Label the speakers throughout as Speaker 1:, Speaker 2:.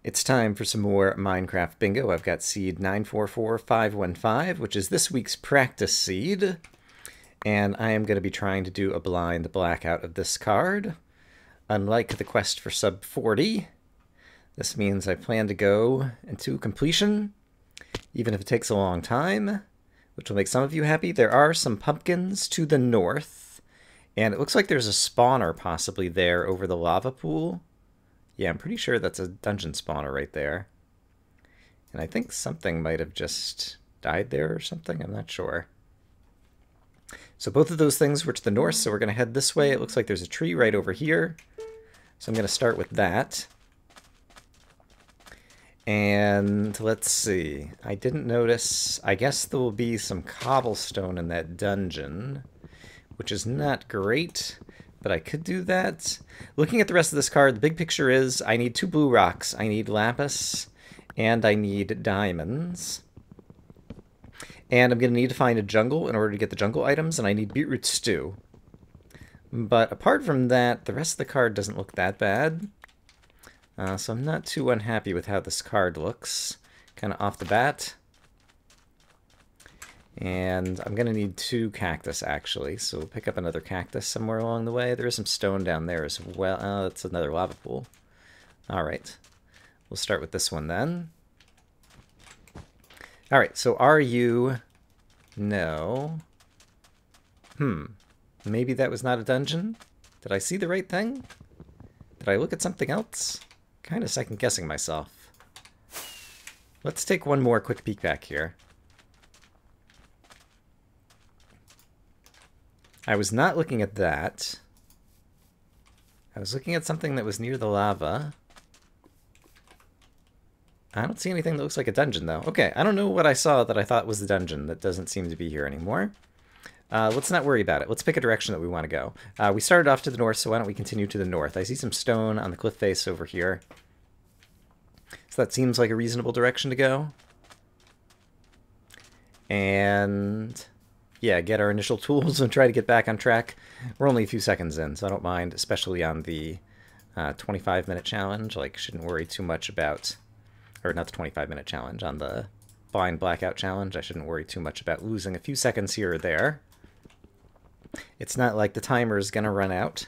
Speaker 1: It's time for some more Minecraft bingo. I've got seed 944515, which is this week's practice seed. And I am going to be trying to do a blind blackout of this card. Unlike the quest for sub 40, this means I plan to go into completion, even if it takes a long time, which will make some of you happy. There are some pumpkins to the north, and it looks like there's a spawner possibly there over the lava pool. Yeah, I'm pretty sure that's a dungeon spawner right there. And I think something might have just died there or something. I'm not sure. So both of those things were to the north, so we're going to head this way. It looks like there's a tree right over here. So I'm going to start with that. And let's see. I didn't notice. I guess there will be some cobblestone in that dungeon, which is not great. But I could do that. Looking at the rest of this card, the big picture is I need 2 blue rocks. I need lapis, and I need diamonds. And I'm going to need to find a jungle in order to get the jungle items, and I need beetroot stew. But apart from that, the rest of the card doesn't look that bad. So I'm not too unhappy with how this card looks, kind of off the bat. And I'm going to need 2 cactus, actually, so we'll pick up another cactus somewhere along the way. There is some stone down there as well. Oh, that's another lava pool. Alright, we'll start with this one then. Alright, so are you... No. Maybe that was not a dungeon? Did I see the right thing? Did I look at something else? Kind of second-guessing myself. Let's take one more quick peek back here. I was not looking at that. I was looking at something that was near the lava. I don't see anything that looks like a dungeon, though. Okay, I don't know what I saw that I thought was the dungeon that doesn't seem to be here anymore. Let's not worry about it. Let's pick a direction that we want to go. We started off to the north, so why don't we continue to the north? I see some stone on the cliff face over here. So that seems like a reasonable direction to go. And... yeah, get our initial tools and try to get back on track. We're only a few seconds in, so I don't mind, especially on the 25-minute challenge. Like, shouldn't worry too much about... or not the 25-minute challenge, on the blind blackout challenge. I shouldn't worry too much about losing a few seconds here or there. It's not like the timer is going to run out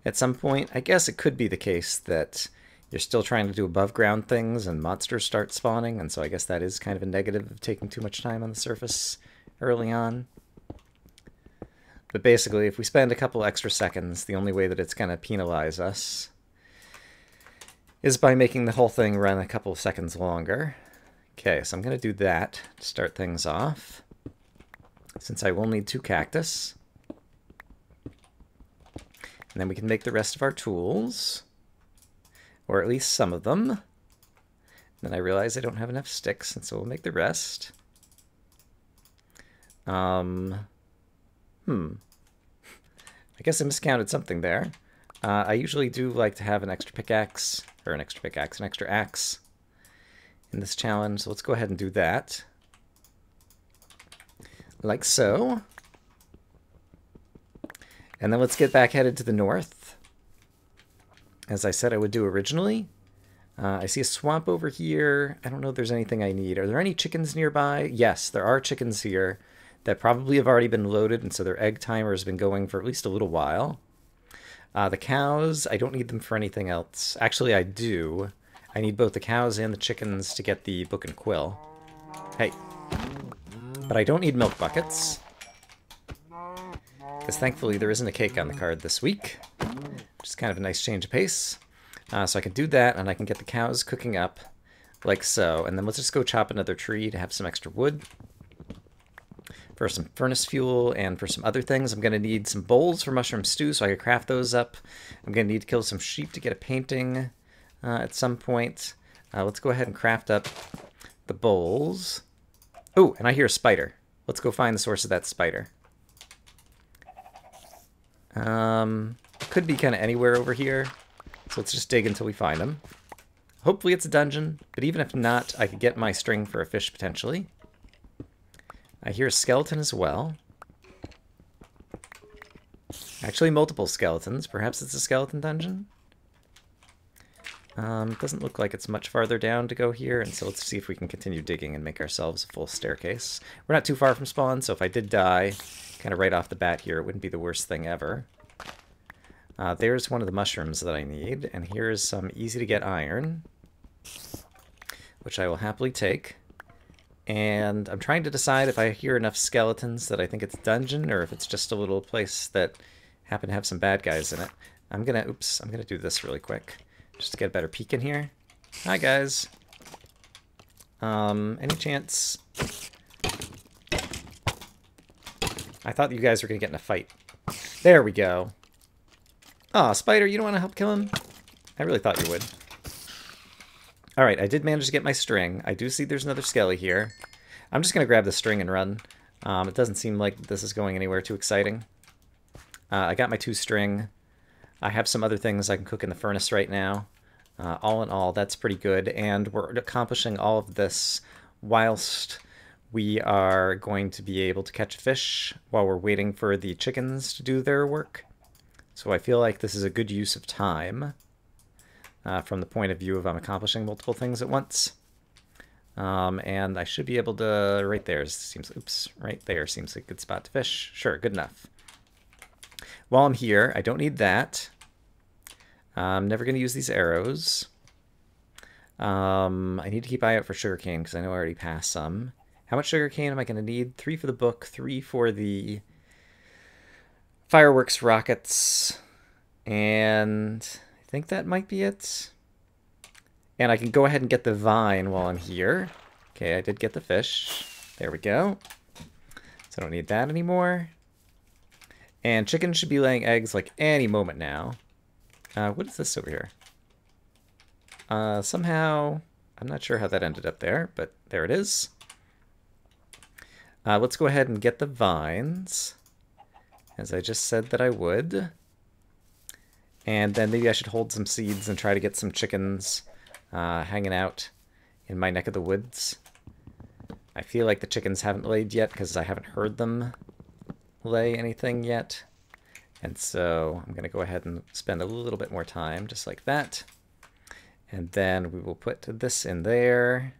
Speaker 1: at some point. I guess it could be the case that you're still trying to do above-ground things and monsters start spawning, and so I guess that is kind of a negative of taking too much time on the surface early on. But basically, if we spend a couple extra seconds, the only way that it's going to penalize us is by making the whole thing run a couple of seconds longer. Okay, so I'm going to do that to start things off, since I will need 2 cactus. And then we can make the rest of our tools, or at least some of them. Then I realize I don't have enough sticks, and so we'll make the rest. I guess I miscounted something there. I usually do like to have an extra pickaxe, or an extra axe in this challenge, so let's go ahead and do that. Like so. And then let's get back headed to the north, as I said I would do originally. I see a swamp over here. I don't know if there's anything I need. Are there any chickens nearby? Yes, there are chickens here that probably have already been loaded, and so their egg timer has been going for at least a little while. The cows, I don't need them for anything else. Actually, I do. I need both the cows and the chickens to get the book and quill. Hey. But I don't need milk buckets, because thankfully there isn't a cake on the card this week, which is kind of a nice change of pace. So I can do that, and I can get the cows cooking up like so. And then let's just go chop another tree to have some extra wood for some furnace fuel and for some other things. I'm going to need some bowls for mushroom stew so I can craft those up. I'm going to need to kill some sheep to get a painting at some point. Let's go ahead and craft up the bowls. Oh, and I hear a spider. Let's go find the source of that spider. Could be kind of anywhere over here, so let's just dig until we find him. Hopefully it's a dungeon, but even if not, I could get my string for a fish potentially. I hear a skeleton as well. Actually, multiple skeletons. Perhaps it's a skeleton dungeon? Doesn't look like it's much farther down to go here, and so let's see if we can continue digging and make ourselves a full staircase. We're not too far from spawn, so if I did die kind of right off the bat here, it wouldn't be the worst thing ever. There's one of the mushrooms that I need, and here's some easy-to-get iron, which I will happily take. And I'm trying to decide if I hear enough skeletons that I think it's a dungeon, or if it's just a little place that happen to have some bad guys in it. I'm gonna do this really quick, just to get a better peek in here. Hi, guys. Any chance... I thought you guys were gonna get in a fight. There we go. Aw, Spider, you don't want to help kill him? I really thought you would. Alright, I did manage to get my string. I do see there's another skelly here. I'm just going to grab the string and run. It doesn't seem like this is going anywhere too exciting. I got my 2 string. I have some other things I can cook in the furnace right now. All in all, that's pretty good. And we're accomplishing all of this whilst we are going to be able to catch a fish while we're waiting for the chickens to do their work. So I feel like this is a good use of time from the point of view of I'm accomplishing multiple things at once. And I should be able to, right there seems like a good spot to fish. Sure, good enough. While I'm here, I don't need that. I'm never going to use these arrows. I need to keep an eye out for sugarcane because I know I already passed some. How much sugarcane am I going to need? 3 for the book, 3 for the fireworks rockets, and I think that might be it. And I can go ahead and get the vine while I'm here. Okay, I did get the fish. There we go. So I don't need that anymore. And chickens should be laying eggs like any moment now. What is this over here? Somehow, I'm not sure how that ended up there, but there it is. Let's go ahead and get the vines, as I just said that I would. And then maybe I should hold some seeds and try to get some chickens hanging out in my neck of the woods. I feel like the chickens haven't laid yet because I haven't heard them lay anything yet. And so I'm going to go ahead and spend a little bit more time, just like that. And then we will put this in there,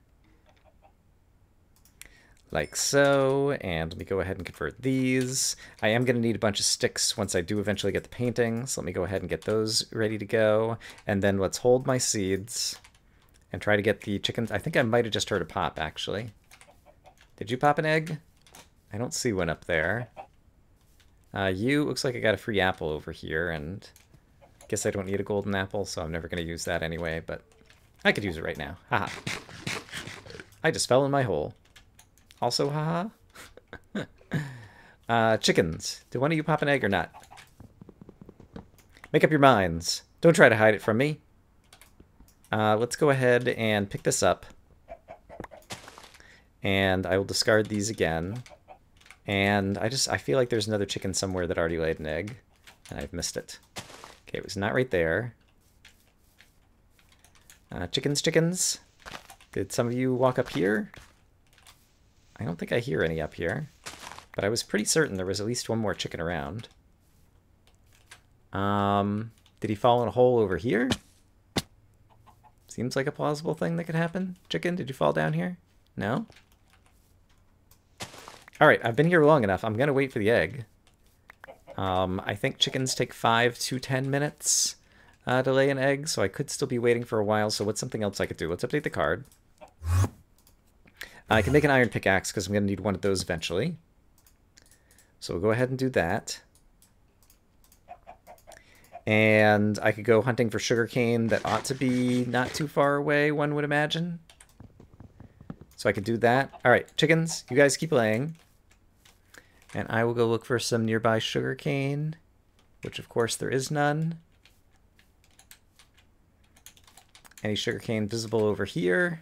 Speaker 1: like so. And let me go ahead and convert these. I am going to need a bunch of sticks once I do eventually get the painting. So let me go ahead and get those ready to go. And then let's hold my seeds and try to get the chickens. I think I might have just heard a pop, actually. Did you pop an egg? I don't see one up there. Looks like I got a free apple over here, and I guess I don't need a golden apple, so I'm never going to use that anyway, but I could use it right now. Haha. I just fell in my hole. Also, haha. Chickens. Do one of you pop an egg or not? Make up your minds. Don't try to hide it from me. Let's go ahead and pick this up. And I will discard these again. And I feel like there's another chicken somewhere that already laid an egg, and I've missed it. Okay, it was not right there. Chickens. Did some of you walk up here? I don't think I hear any up here, but I was pretty certain there was at least one more chicken around. Did he fall in a hole over here? Seems like a plausible thing that could happen. Chicken, did you fall down here? No? Alright, I've been here long enough. I'm going to wait for the egg. I think chickens take 5 to 10 minutes to lay an egg, so I could still be waiting for a while. So what's something else I could do? Let's update the card. I can make an iron pickaxe because I'm going to need one of those eventually. So we'll go ahead and do that. And I could go hunting for sugarcane that ought to be not too far away, one would imagine. So I could do that. Alright, chickens, you guys keep laying. And I will go look for some nearby sugarcane, which of course there is none. Any sugarcane visible over here?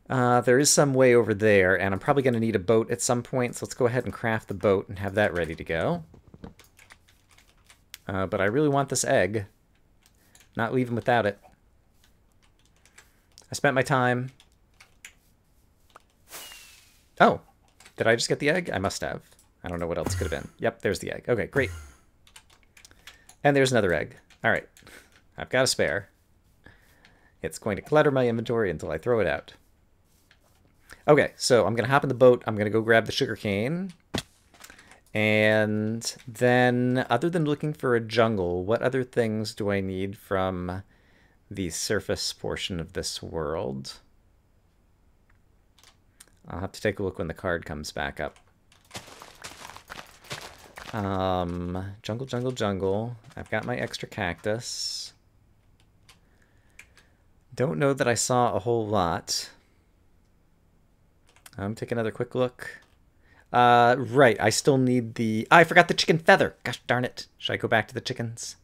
Speaker 1: There is some way over there, and I'm probably going to need a boat at some point, so let's go ahead and craft the boat and have that ready to go. But I really want this egg. Not leaving without it. I spent my time. Oh, did I just get the egg? I must have. I don't know what else could have been. Yep, there's the egg. Okay, great. And there's another egg. All right. I've got a spare. It's going to clutter my inventory until I throw it out. Okay, so I'm going to hop in the boat. I'm going to go grab the sugarcane. And then, other than looking for a jungle, what other things do I need from the surface portion of this world? I'll have to take a look when the card comes back up. Jungle, jungle, jungle. I've got my extra cactus. Don't know that I saw a whole lot. Take another quick look. Right, I still need the... I forgot the chicken feather! Gosh darn it. Should I go back to the chickens?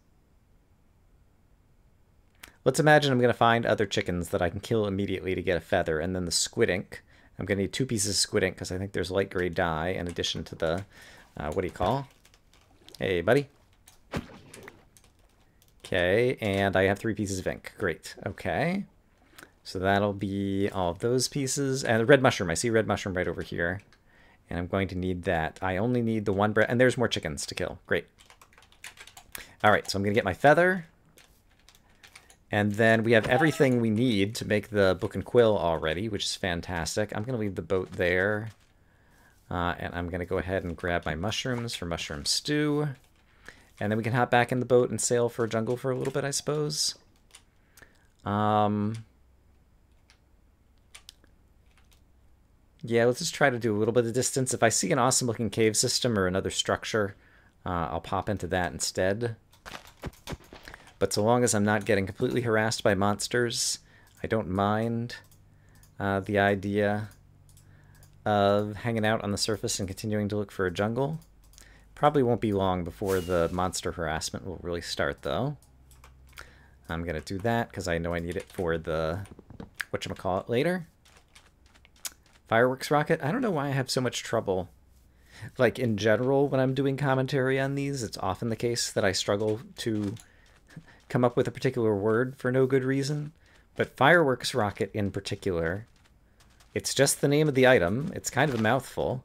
Speaker 1: Let's imagine I'm going to find other chickens that I can kill immediately to get a feather, and then the squid ink. I'm going to need 2 pieces of squid ink, because I think there's light gray dye in addition to the... what do you call? Hey, buddy. Okay, and I have 3 pieces of ink. Great. Okay. So that'll be all of those pieces. And the red mushroom. I see red mushroom right over here. And I'm going to need that. I only need the 1 bread. And there's more chickens to kill. Great. All right, so I'm going to get my feather. And then we have everything we need to make the book and quill already, which is fantastic. I'm going to leave the boat there. And I'm going to go ahead and grab my mushrooms for mushroom stew. And then we can hop back in the boat and sail for a jungle for a little bit, I suppose. Yeah, let's just try to do a little bit of distance. If I see an awesome-looking cave system or another structure, I'll pop into that instead. But so long as I'm not getting completely harassed by monsters, I don't mind the idea of hanging out on the surface and continuing to look for a jungle. Probably won't be long before the monster harassment will really start, though. I'm going to do that because I know I need it for the whatchamacallit later. Fireworks rocket? I don't know why I have so much trouble. Like, in general, when I'm doing commentary on these, it's often the case that I struggle to come up with a particular word for no good reason. But fireworks rocket in particular, it's just the name of the item. It's kind of a mouthful.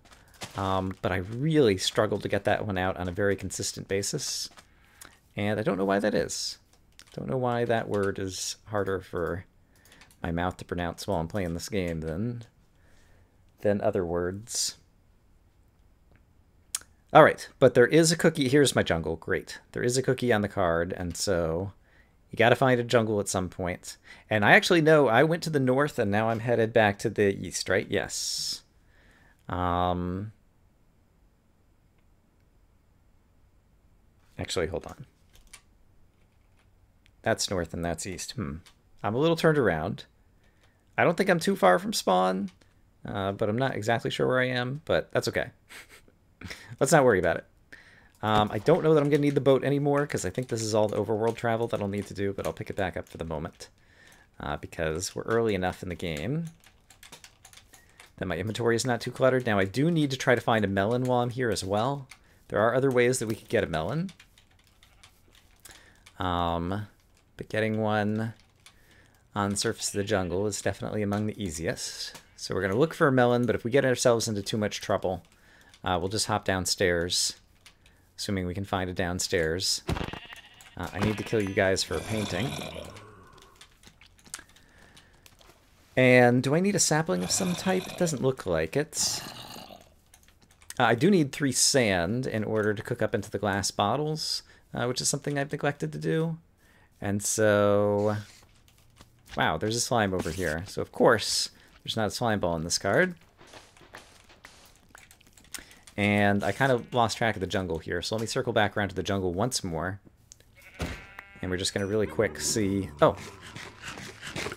Speaker 1: But I really struggled to get that one out on a very consistent basis. And I don't know why that is. Don't know why that word is harder for my mouth to pronounce while I'm playing this game than other words. All right, but there is a cookie. Here's my jungle. Great. There is a cookie on the card, and so you got to find a jungle at some point. And I actually know I went to the north, and now I'm headed back to the east, right? Yes. Actually, hold on. That's north and that's east. I'm a little turned around. I don't think I'm too far from spawn. But I'm not exactly sure where I am, but that's okay. Let's not worry about it. I don't know that I'm going to need the boat anymore, because I think this is all the overworld travel that I'll need to do, but I'll pick it back up for the moment. Because we're early enough in the game that my inventory is not too cluttered. Now, I do need to try to find a melon while I'm here as well. There are other ways that we could get a melon. But getting one on the surface of the jungle is definitely among the easiest. So we're going to look for a melon, but if we get ourselves into too much trouble, we'll just hop downstairs, assuming we can find it downstairs. I need to kill you guys for a painting. And do I need a sapling of some type? It doesn't look like it. I do need 3 sand in order to cook up into the glass bottles, which is something I've neglected to do. And so... Wow, there's a slime over here. So of course... There's not a slime ball in this card. And I kind of lost track of the jungle here, so let me circle back around to the jungle once more. And we're just going to really quick see... Oh!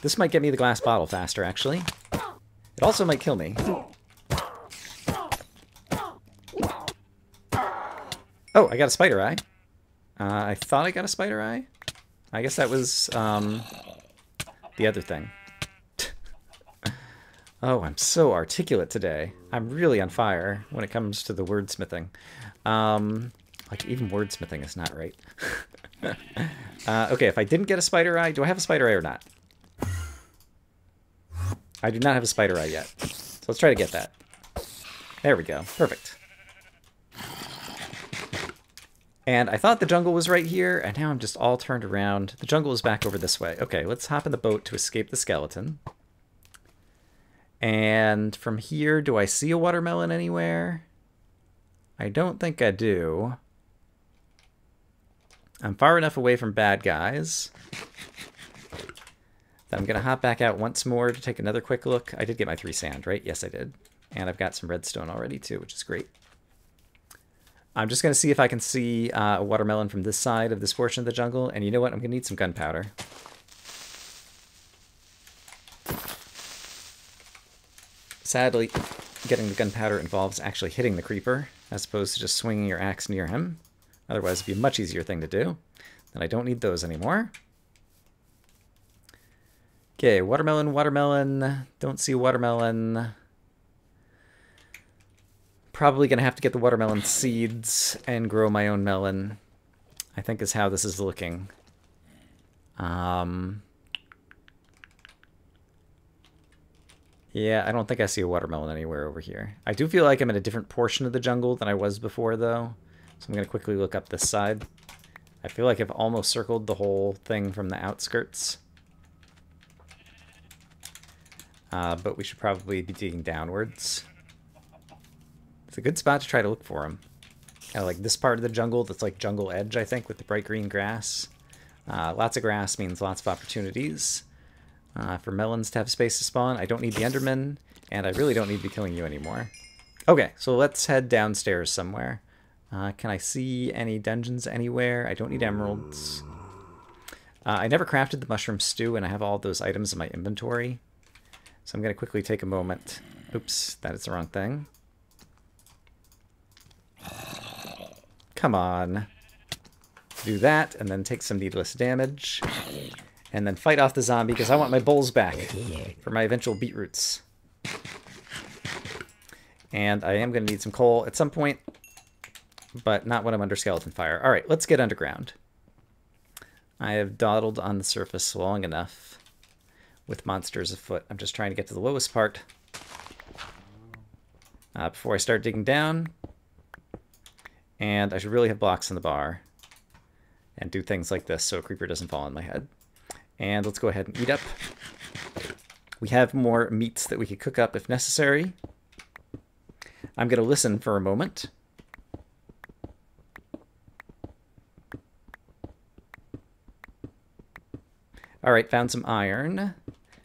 Speaker 1: This might get me the glass bottle faster, actually. It also might kill me. Oh, I got a spider eye. I thought I got a spider eye. I guess that was the other thing. Oh, I'm so articulate today. I'm really on fire when it comes to the wordsmithing. Like, even wordsmithing is not right. Okay, if I didn't get a spider eye, do I have a spider eye or not? I do not have a spider eye yet. So let's try to get that. There we go. Perfect. And I thought the jungle was right here, and now I'm just all turned around. The jungle is back over this way. Okay, let's hop in the boat to escape the skeleton. And from here, do I see a watermelon anywhere? I don't think I do. I'm far enough away from bad guys that I'm going to hop back out once more to take another quick look. I did get my 3 sand, right? Yes, I did. And I've got some redstone already, too, which is great. I'm just going to see if I can see a watermelon from this side of this portion of the jungle. And you know what? I'm going to need some gunpowder. Sadly, getting the gunpowder involves actually hitting the creeper, as opposed to just swinging your axe near him. Otherwise, it'd be a much easier thing to do. Then I don't need those anymore. Okay, watermelon, watermelon. Don't see watermelon. Probably going to have to get the watermelon seeds and grow my own melon, I think is how this is looking. Yeah, I don't think I see a watermelon anywhere over here. I do feel like I'm in a different portion of the jungle than I was before, though. So I'm going to quickly look up this side. I feel like I've almost circled the whole thing from the outskirts. But we should probably be digging downwards. It's a good spot to try to look for them. I like this part of the jungle that's like jungle edge, I think, with the bright green grass. Lots of grass means lots of opportunities. For melons to have space to spawn. I don't need the Enderman, and I really don't need to be killing you anymore. Okay, so let's head downstairs somewhere. Can I see any dungeons anywhere? I don't need emeralds. I never crafted the mushroom stew, and I have all those items in my inventory. So I'm going to quickly take a moment. Oops, that is the wrong thing. Come on. Do that, and then take some needless damage. And then fight off the zombie, because I want my bowls back for my eventual beetroots. And I am going to need some coal at some point, but not when I'm under skeleton fire. All right, let's get underground. I have dawdled on the surface long enough with monsters afoot. I'm just trying to get to the lowest part before I start digging down. And I should really have blocks in the bar and do things like this so a creeper doesn't fall on my head. And let's go ahead and eat up. We have more meats that we could cook up if necessary. I'm going to listen for a moment. All right, found some iron.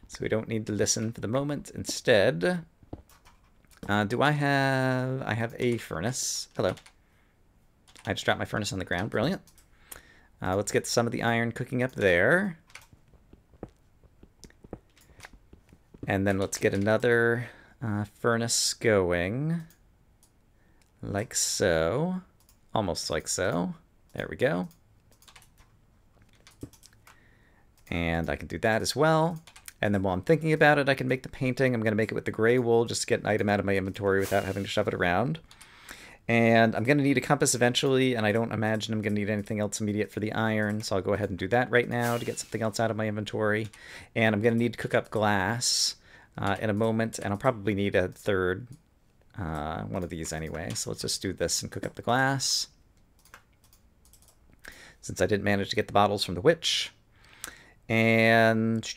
Speaker 1: So we don't need to listen for the moment. Instead, do I have a furnace. Hello. I just dropped my furnace on the ground. Brilliant. Let's get some of the iron cooking up there. And then let's get another furnace going. Like so. Almost like so. There we go. And I can do that as well. And then while I'm thinking about it, I can make the painting. I'm going to make it with the gray wool just to get an item out of my inventory without having to shove it around. And I'm going to need a compass eventually, and I don't imagine I'm going to need anything else immediate for the iron, so I'll go ahead and do that right now to get something else out of my inventory. And I'm going to need to cook up glass in a moment, and I'll probably need a third one of these anyway. So let's just do this and cook up the glass, since I didn't manage to get the bottles from the witch. And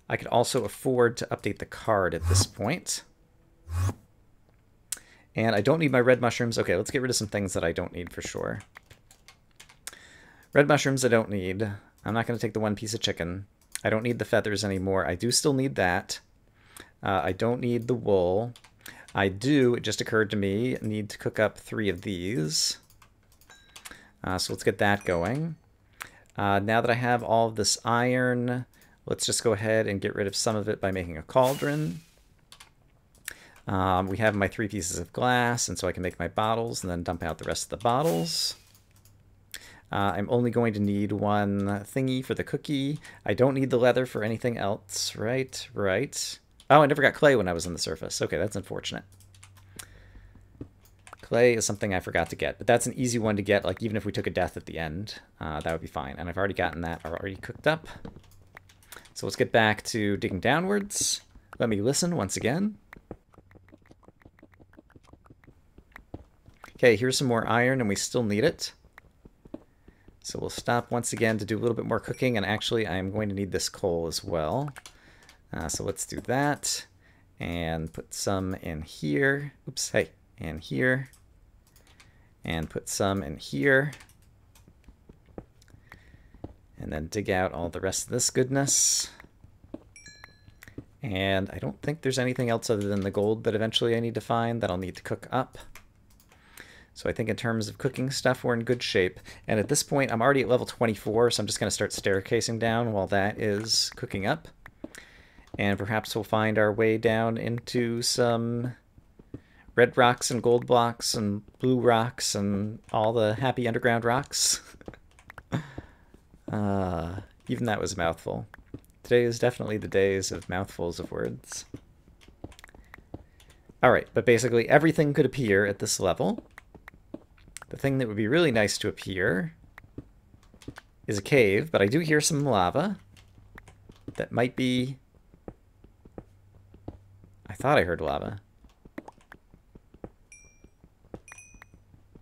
Speaker 1: I could also afford to update the card at this point. And I don't need my red mushrooms. Okay, let's get rid of some things that I don't need for sure. Red mushrooms I don't need. I'm not going to take the one piece of chicken. I don't need the feathers anymore. I do still need that. I don't need the wool. I do, it just occurred to me, need to cook up 3 of these. So let's get that going. Now that I have all of this iron, let's just go ahead and get rid of some of it by making a cauldron. We have my 3 pieces of glass, and so I can make my bottles and then dump out the rest of the bottles. I'm only going to need 1 thingy for the cookie. I don't need the leather for anything else. Right. Oh, I never got clay when I was on the surface. Okay, that's unfortunate. Clay is something I forgot to get, but that's an easy one to get. Like, even if we took a death at the end, that would be fine. And I've already gotten that already cooked up. So let's get back to digging downwards. Let me listen once again. Okay, here's some more iron, and we still need it. So we'll stop once again to do a little bit more cooking, and actually I'm going to need this coal as well. So let's do that, and put some in here. Oops, hey, in here. And put some in here. And then dig out all the rest of this goodness. And I don't think there's anything else other than the gold that eventually I need to find that I'll need to cook up. So I think in terms of cooking stuff, we're in good shape. And at this point, I'm already at level 24, so I'm just going to start staircasing down while that is cooking up. And perhaps we'll find our way down into some red rocks and gold blocks and blue rocks and all the happy underground rocks. Even that was a mouthful. Today is definitely the days of mouthfuls of words. Alright, but basically everything could appear at this level. The thing that would be really nice to appear is a cave, but I do hear some lava that might be... I thought I heard lava.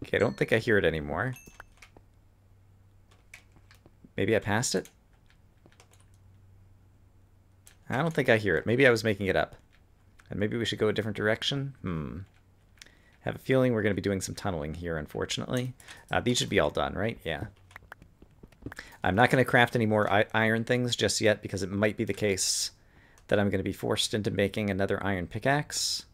Speaker 1: Okay, I don't think I hear it anymore. Maybe I passed it? I don't think I hear it. Maybe I was making it up. And maybe we should go a different direction? Have a feeling we're going to be doing some tunneling here, unfortunately. These should be all done, right? Yeah. I'm not going to craft any more iron things just yet, because it might be the case that I'm going to be forced into making another iron pickaxe.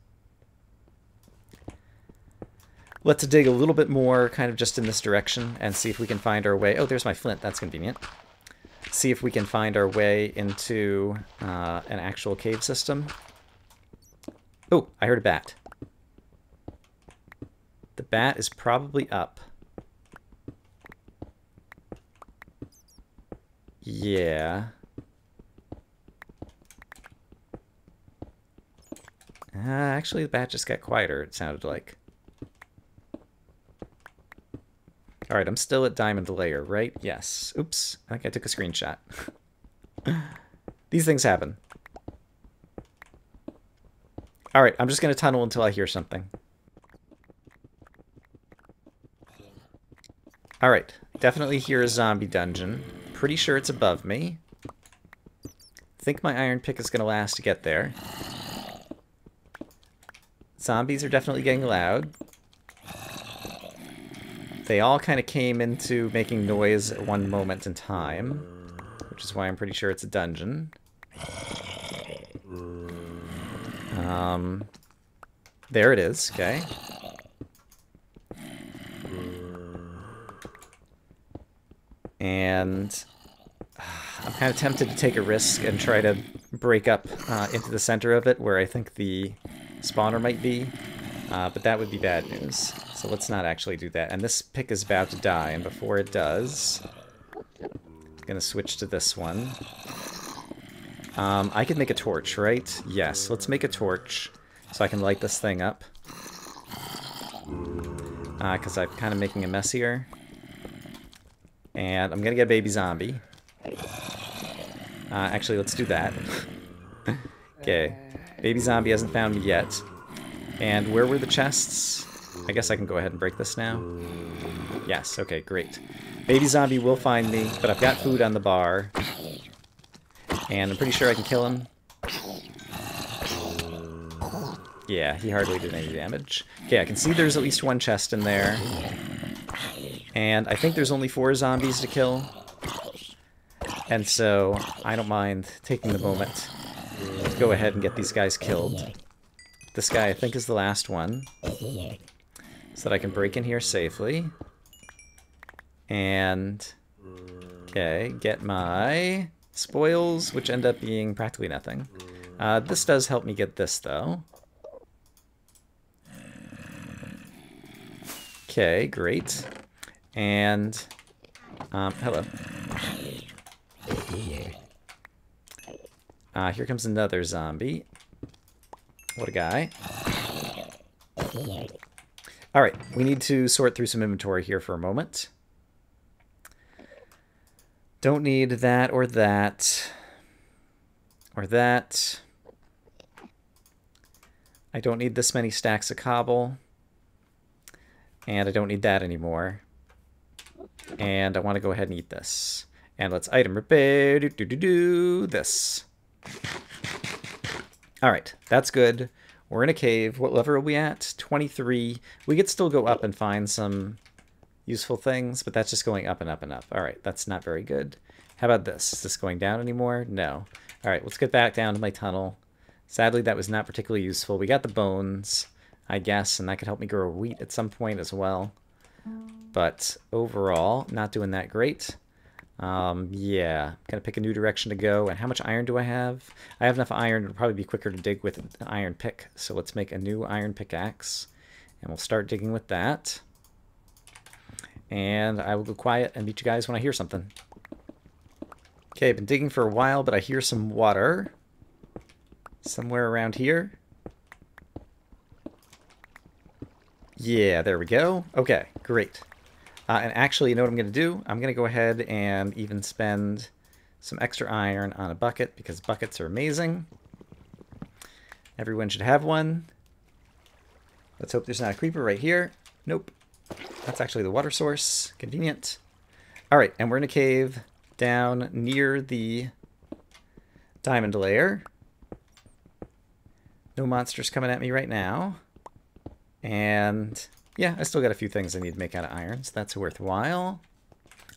Speaker 1: Let's dig a little bit more kind of just in this direction and see if we can find our way. Oh, there's my flint. That's convenient. See if we can find our way into an actual cave system. Oh, I heard a bat. The bat is probably up. Yeah. Actually, the bat just got quieter, it sounded like. Alright, I'm still at diamond layer, right? Yes. Oops, I think I took a screenshot. These things happen. Alright, I'm just going to tunnel until I hear something. Alright, definitely hear a zombie dungeon. Pretty sure it's above me. Think my iron pick is going to last to get there. Zombies are definitely getting loud. They all kind of came into making noise at one moment in time, which is why I'm pretty sure it's a dungeon. There it is, okay. And I'm kind of tempted to take a risk and try to break up into the center of it where I think the spawner might be, but that would be bad news. So let's not actually do that. And this pick is about to die, and before it does, I'm going to switch to this one. I could make a torch, right? Yes, let's make a torch so I can light this thing up. Because I'm kind of making a mess here. And I'm going to get a baby zombie. Actually, let's do that. Okay, baby zombie hasn't found me yet. And where were the chests? I guess I can go ahead and break this now. Yes, okay, great. Baby zombie will find me, but I've got food on the bar. And I'm pretty sure I can kill him. Yeah, he hardly did any damage. Okay, I can see there's at least one chest in there. And I think there's only 4 zombies to kill. And so I don't mind taking the moment to go ahead and get these guys killed. This guy, I think, is the last one. So that I can break in here safely. And, okay, get my spoils, which end up being practically nothing. This does help me get this, though. Okay, great. And, hello. Here comes another zombie. What a guy. Alright, we need to sort through some inventory here for a moment. Don't need that or that. Or that. I don't need this many stacks of cobble. And I don't need that anymore. And I want to go ahead and eat this. And let's item repair, this. All right, that's good. We're in a cave. What level are we at? 23. We could still go up and find some useful things, but that's just going up and up and up. All right, that's not very good. How about this? Is this going down anymore? No. All right, let's get back down to my tunnel. Sadly, that was not particularly useful. We got the bones, I guess, and that could help me grow wheat at some point as well. But overall, not doing that great. Yeah, gonna pick a new direction to go. And how much iron do I have? I have enough iron. It'll probably be quicker to dig with an iron pick. So let's make a new iron pickaxe. And we'll start digging with that. And I will go quiet and meet you guys when I hear something. Okay, I've been digging for a while, but I hear some water. Somewhere around here. Yeah, there we go. Okay, great. And actually, you know what I'm going to do? I'm going to go ahead and even spend some extra iron on a bucket, because buckets are amazing. Everyone should have one. Let's hope there's not a creeper right here. Nope. That's actually the water source. Convenient. All right, and we're in a cave down near the diamond layer. No monsters coming at me right now. And yeah, I still got a few things I need to make out of iron, so that's worthwhile.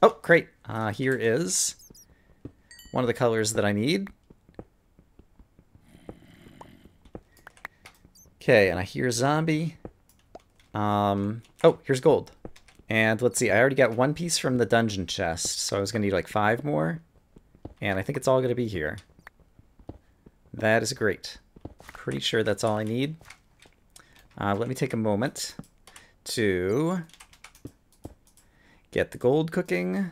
Speaker 1: Oh, great. Here is one of the colors that I need. Okay, and I hear zombie. Oh, here's gold. And let's see, I already got one piece from the dungeon chest, so I was going to need like 5 more. And I think it's all going to be here. That is great. Pretty sure that's all I need. Let me take a moment to get the gold cooking.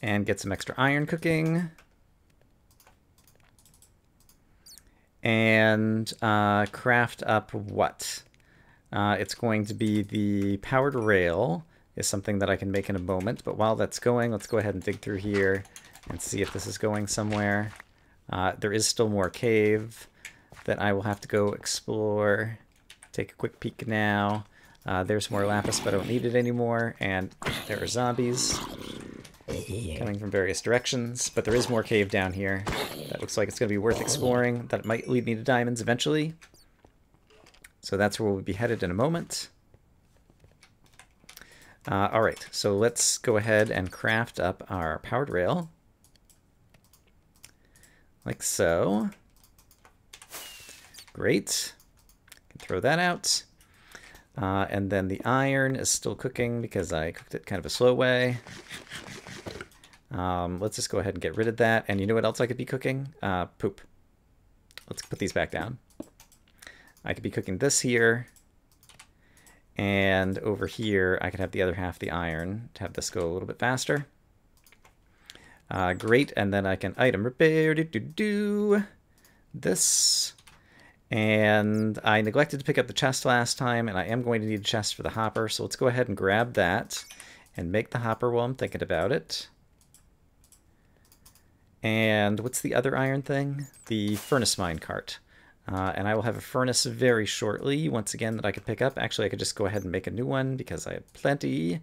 Speaker 1: And get some extra iron cooking. And craft up what? It's going to be the powered rail is something that I can make in a moment. But while that's going, let's go ahead and dig through here and see if this is going somewhere. There is still more cave that I will have to go explore. Take a quick peek now. There's more lapis, but I don't need it anymore. And there are zombies coming from various directions. But there is more cave down here. That looks like it's going to be worth exploring. That might lead me to diamonds eventually. So that's where we'll be headed in a moment. All right, so let's go ahead and craft up our powered rail. Like so. Great. Can throw that out. And then the iron is still cooking because I cooked it kind of a slow way. Let's just go ahead and get rid of that. And you know what else I could be cooking? Poop. Let's put these back down. I could be cooking this here. And over here, I could have the other half of the iron to have this go a little bit faster. Great, and then I can item repair, this. And I neglected to pick up the chest last time, and I am going to need a chest for the hopper, so let's go ahead and grab that and make the hopper while I'm thinking about it. And what's the other iron thing? The furnace mine cart. And I will have a furnace very shortly, once again, that I could pick up. Actually, I could just go ahead and make a new one, because I have plenty of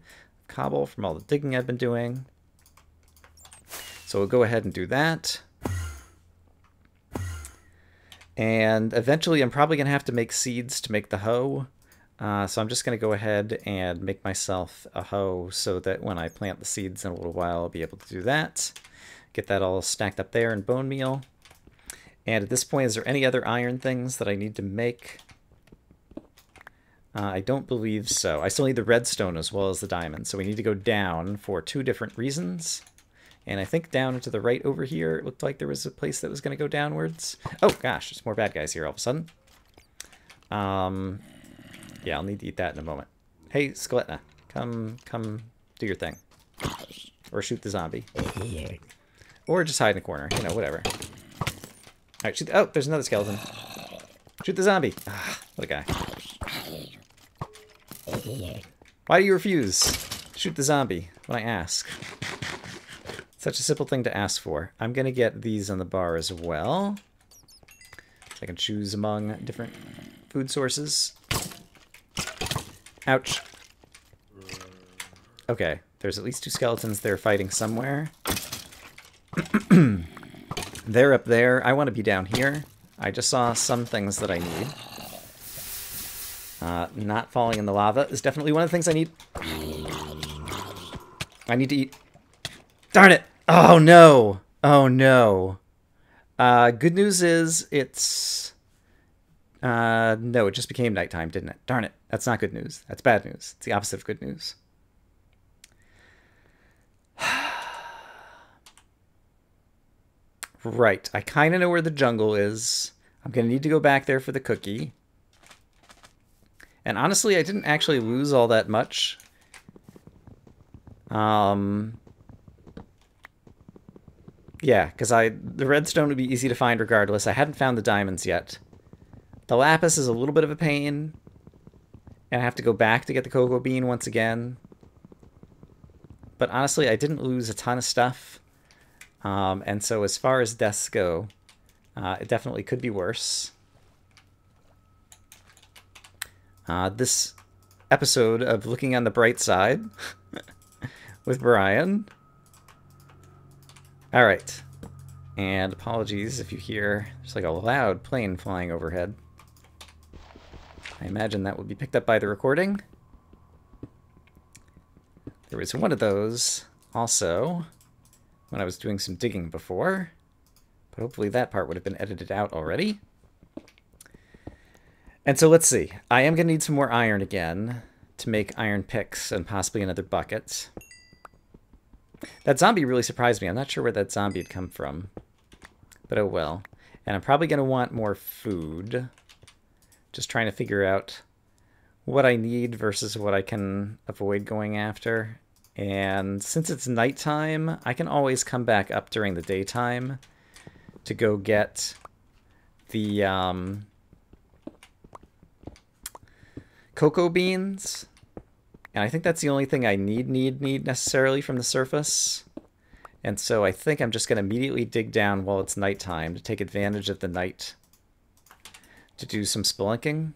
Speaker 1: cobble from all the digging I've been doing. So we'll go ahead and do that. And eventually I'm probably going to have to make seeds to make the hoe. So I'm just going to go ahead and make myself a hoe so that when I plant the seeds in a little while, I'll be able to do that. Get that all stacked up there in bone meal. And at this point, is there any other iron things that I need to make? I don't believe so. I still need the redstone as well as the diamond. So we need to go down for 2 different reasons. And I think down and to the right over here, it looked like there was a place that was going to go downwards. Oh, gosh, there's more bad guys here all of a sudden. Yeah, I'll need to eat that in a moment. Hey, Skeleton, come do your thing. Or shoot the zombie. Or just hide in a corner, you know, whatever. All right, shoot oh, there's another skeleton. Shoot the zombie. Ah, what a guy. Why do you refuse? Shoot the zombie when I ask. Such a simple thing to ask for. I'm going to get these on the bar as well. So I can choose among different food sources. Ouch. Okay, there's at least 2 skeletons there fighting somewhere. They're up there. I want to be down here. I just saw some things that I need. Not falling in the lava is definitely one of the things I need. I need to eat. Darn it! Oh, no! Oh, no. Good news is it's... no, it just became nighttime, didn't it? Darn it. That's not good news. That's bad news. It's the opposite of good news. Right. I kind of know where the jungle is. I'm going to need to go back there for the cookie. And honestly, I didn't actually lose all that much. Yeah, because the redstone would be easy to find regardless. I hadn't found the diamonds yet. The lapis is a little bit of a pain. And I have to go back to get the cocoa bean once again. But honestly, I didn't lose a ton of stuff. And so as far as deaths go, it definitely could be worse. This episode of Looking on the Bright Side with Brian. All right. And apologies if you hear there's like a loud plane flying overhead. I imagine that would be picked up by the recording. There was one of those also when I was doing some digging before, but hopefully that part would have been edited out already. And so let's see. I am going to need some more iron again to make iron picks and possibly another bucket. That zombie really surprised me. I'm not sure where that zombie had come from, but oh well. And I'm probably going to want more food. Just trying to figure out what I need versus what I can avoid going after. And since it's nighttime, I can always come back up during the daytime to go get the cocoa beans. And I think that's the only thing I need necessarily from the surface. And so I think I'm just going to immediately dig down while it's nighttime to take advantage of the night to do some spelunking.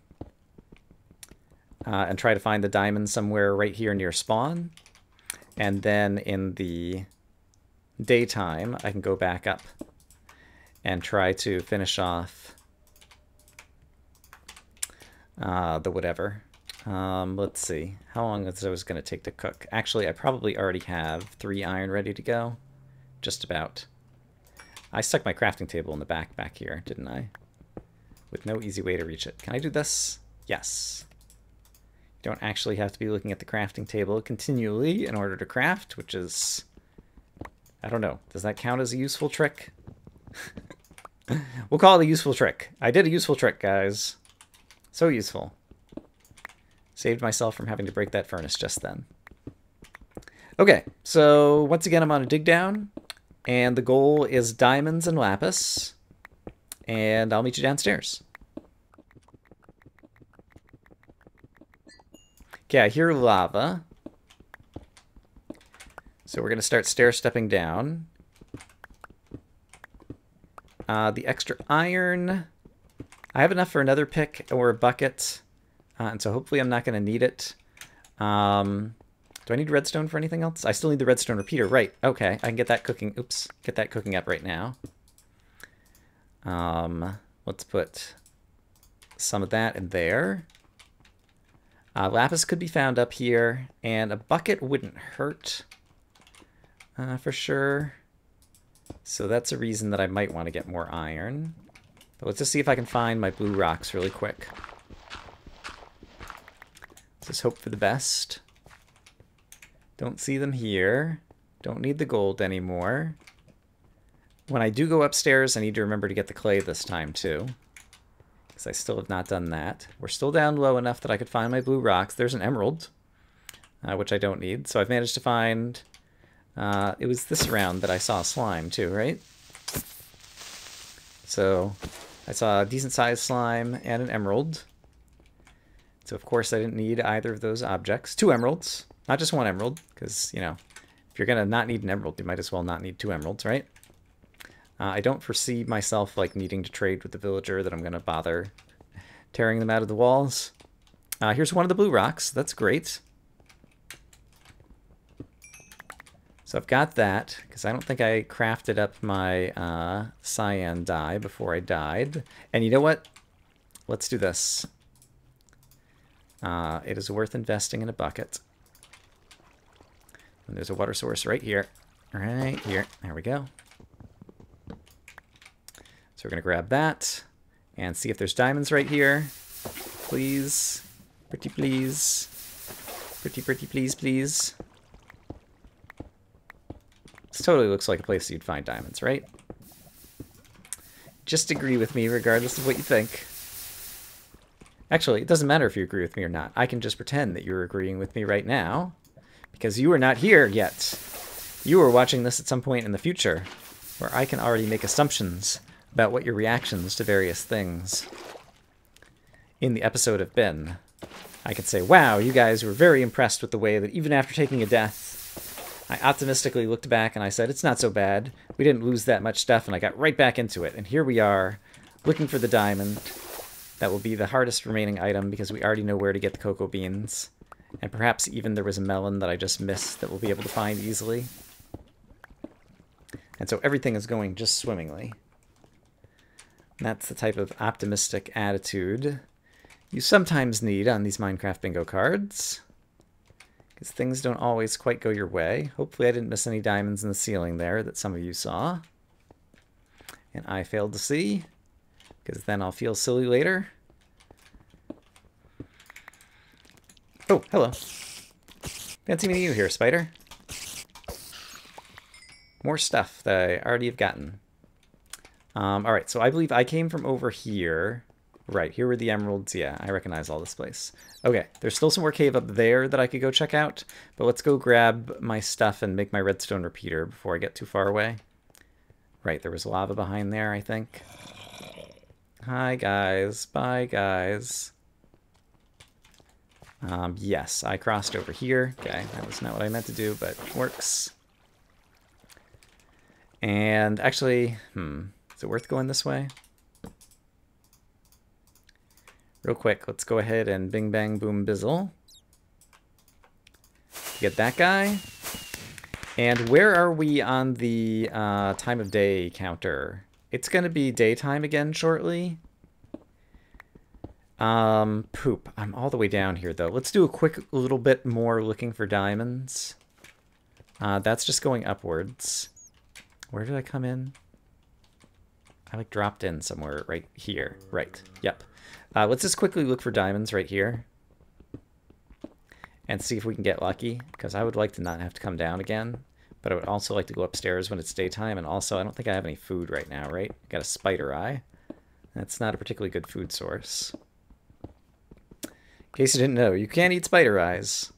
Speaker 1: And try to find the diamond somewhere right here near spawn. And then in the daytime, I can go back up and try to finish off the whatever. Let's see. How long is it going to take to cook? Actually, I probably already have 3 iron ready to go. Just about. I stuck my crafting table in the back here, didn't I? With no easy way to reach it. Can I do this? Yes. You don't actually have to be looking at the crafting table continually in order to craft, which is... I don't know. Does that count as a useful trick? We'll call it a useful trick. I did a useful trick, guys. So useful. Saved myself from having to break that furnace just then. Okay, so once again I'm on a dig down, and the goal is diamonds and lapis, and I'll meet you downstairs. Okay, I hear lava. So we're going to start stair-stepping down. The extra iron, I have enough for another pick or a bucket, and so hopefully I'm not going to need it. Do I need redstone for anything else? I still need the redstone repeater, right. Okay, I can get that cooking, oops, get that cooking up right now. Let's put some of that in there. Lapis could be found up here, and a bucket wouldn't hurt for sure. So that's a reason that I might want to get more iron. But let's just see if I can find my blue rocks really quick. Let's just hope for the best. Don't see them here. Don't need the gold anymore. When I do go upstairs, I need to remember to get the clay this time too, because I still have not done that. We're still down low enough that I could find my blue rocks. There's an emerald, which I don't need. So I've managed to find... it was this round that I saw slime too, right? So I saw a decent-sized slime and an emerald. So of course I didn't need either of those objects. 2 emeralds, not just 1 emerald, because, you know, if you're going to not need an emerald, you might as well not need 2 emeralds, right? I don't foresee myself like needing to trade with the villager that I'm going to bother tearing them out of the walls. Here's one of the blue rocks. That's great. So I've got that, because I don't think I crafted up my cyan dye before I died. And you know what? Let's do this. It is worth investing in a bucket. And there's a water source right here. Right here. There we go. So we're going to grab that and see if there's diamonds right here. Please. Pretty please. Pretty please, please. This totally looks like a place you'd find diamonds, right? Just agree with me regardless of what you think. Actually, it doesn't matter if you agree with me or not. I can just pretend that you're agreeing with me right now, because you are not here yet. You are watching this at some point in the future, where I can already make assumptions about what your reactions to various things in the episode have been. I could say, wow, you guys were very impressed with the way that even after taking a death, I optimistically looked back and I said, it's not so bad. We didn't lose that much stuff, and I got right back into it. And here we are, looking for the diamond. That will be the hardest remaining item because we already know where to get the cocoa beans. And perhaps even there was a melon that I just missed that we'll be able to find easily. And so everything is going just swimmingly. And that's the type of optimistic attitude you sometimes need on these Minecraft bingo cards, because things don't always quite go your way. Hopefully I didn't miss any diamonds in the ceiling there that some of you saw. And I failed to see, because then I'll feel silly later. Oh, hello. Fancy meeting you here, spider. More stuff that I already have gotten. Alright, so I believe I came from over here. Right, here were the emeralds. Yeah, I recognize all this place. Okay, there's still some more cave up there that I could go check out, but let's go grab my stuff and make my redstone repeater before I get too far away. Right, there was lava behind there, I think. Hi, guys. Bye, guys. Yes, I crossed over here. Okay, that was not what I meant to do, but it works. And actually, is it worth going this way? Real quick, let's go ahead and bing bang boom bizzle. Get that guy. And where are we on the time of day counter? It's going to be daytime again shortly. Poop. I'm all the way down here, though. Let's do a quick little bit more looking for diamonds. That's just going upwards. Where did I come in? I, like, dropped in somewhere right here. Right. Yep. Let's just quickly look for diamonds right here. And see if we can get lucky. Because I would like to not have to come down again. But I would also like to go upstairs when it's daytime. And also, I don't think I have any food right now, right? Got a spider eye. That's not a particularly good food source. In case you didn't know, you can't eat spider eyes.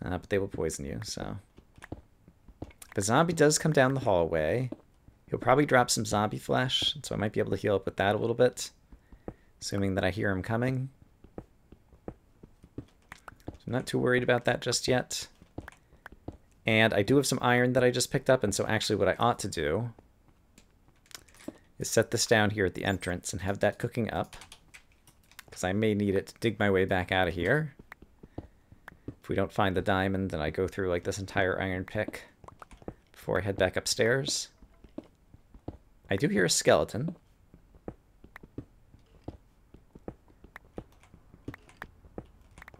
Speaker 1: But they will poison you, so. If a zombie does come down the hallway, he'll probably drop some zombie flesh. So I might be able to heal up with that a little bit. Assuming that I hear him coming. So I'm not too worried about that just yet. And I do have some iron that I just picked up, and so actually what I ought to do is set this down here at the entrance and have that cooking up. Because I may need it to dig my way back out of here. If we don't find the diamond, then I go through like this entire iron pick before I head back upstairs. I do hear a skeleton.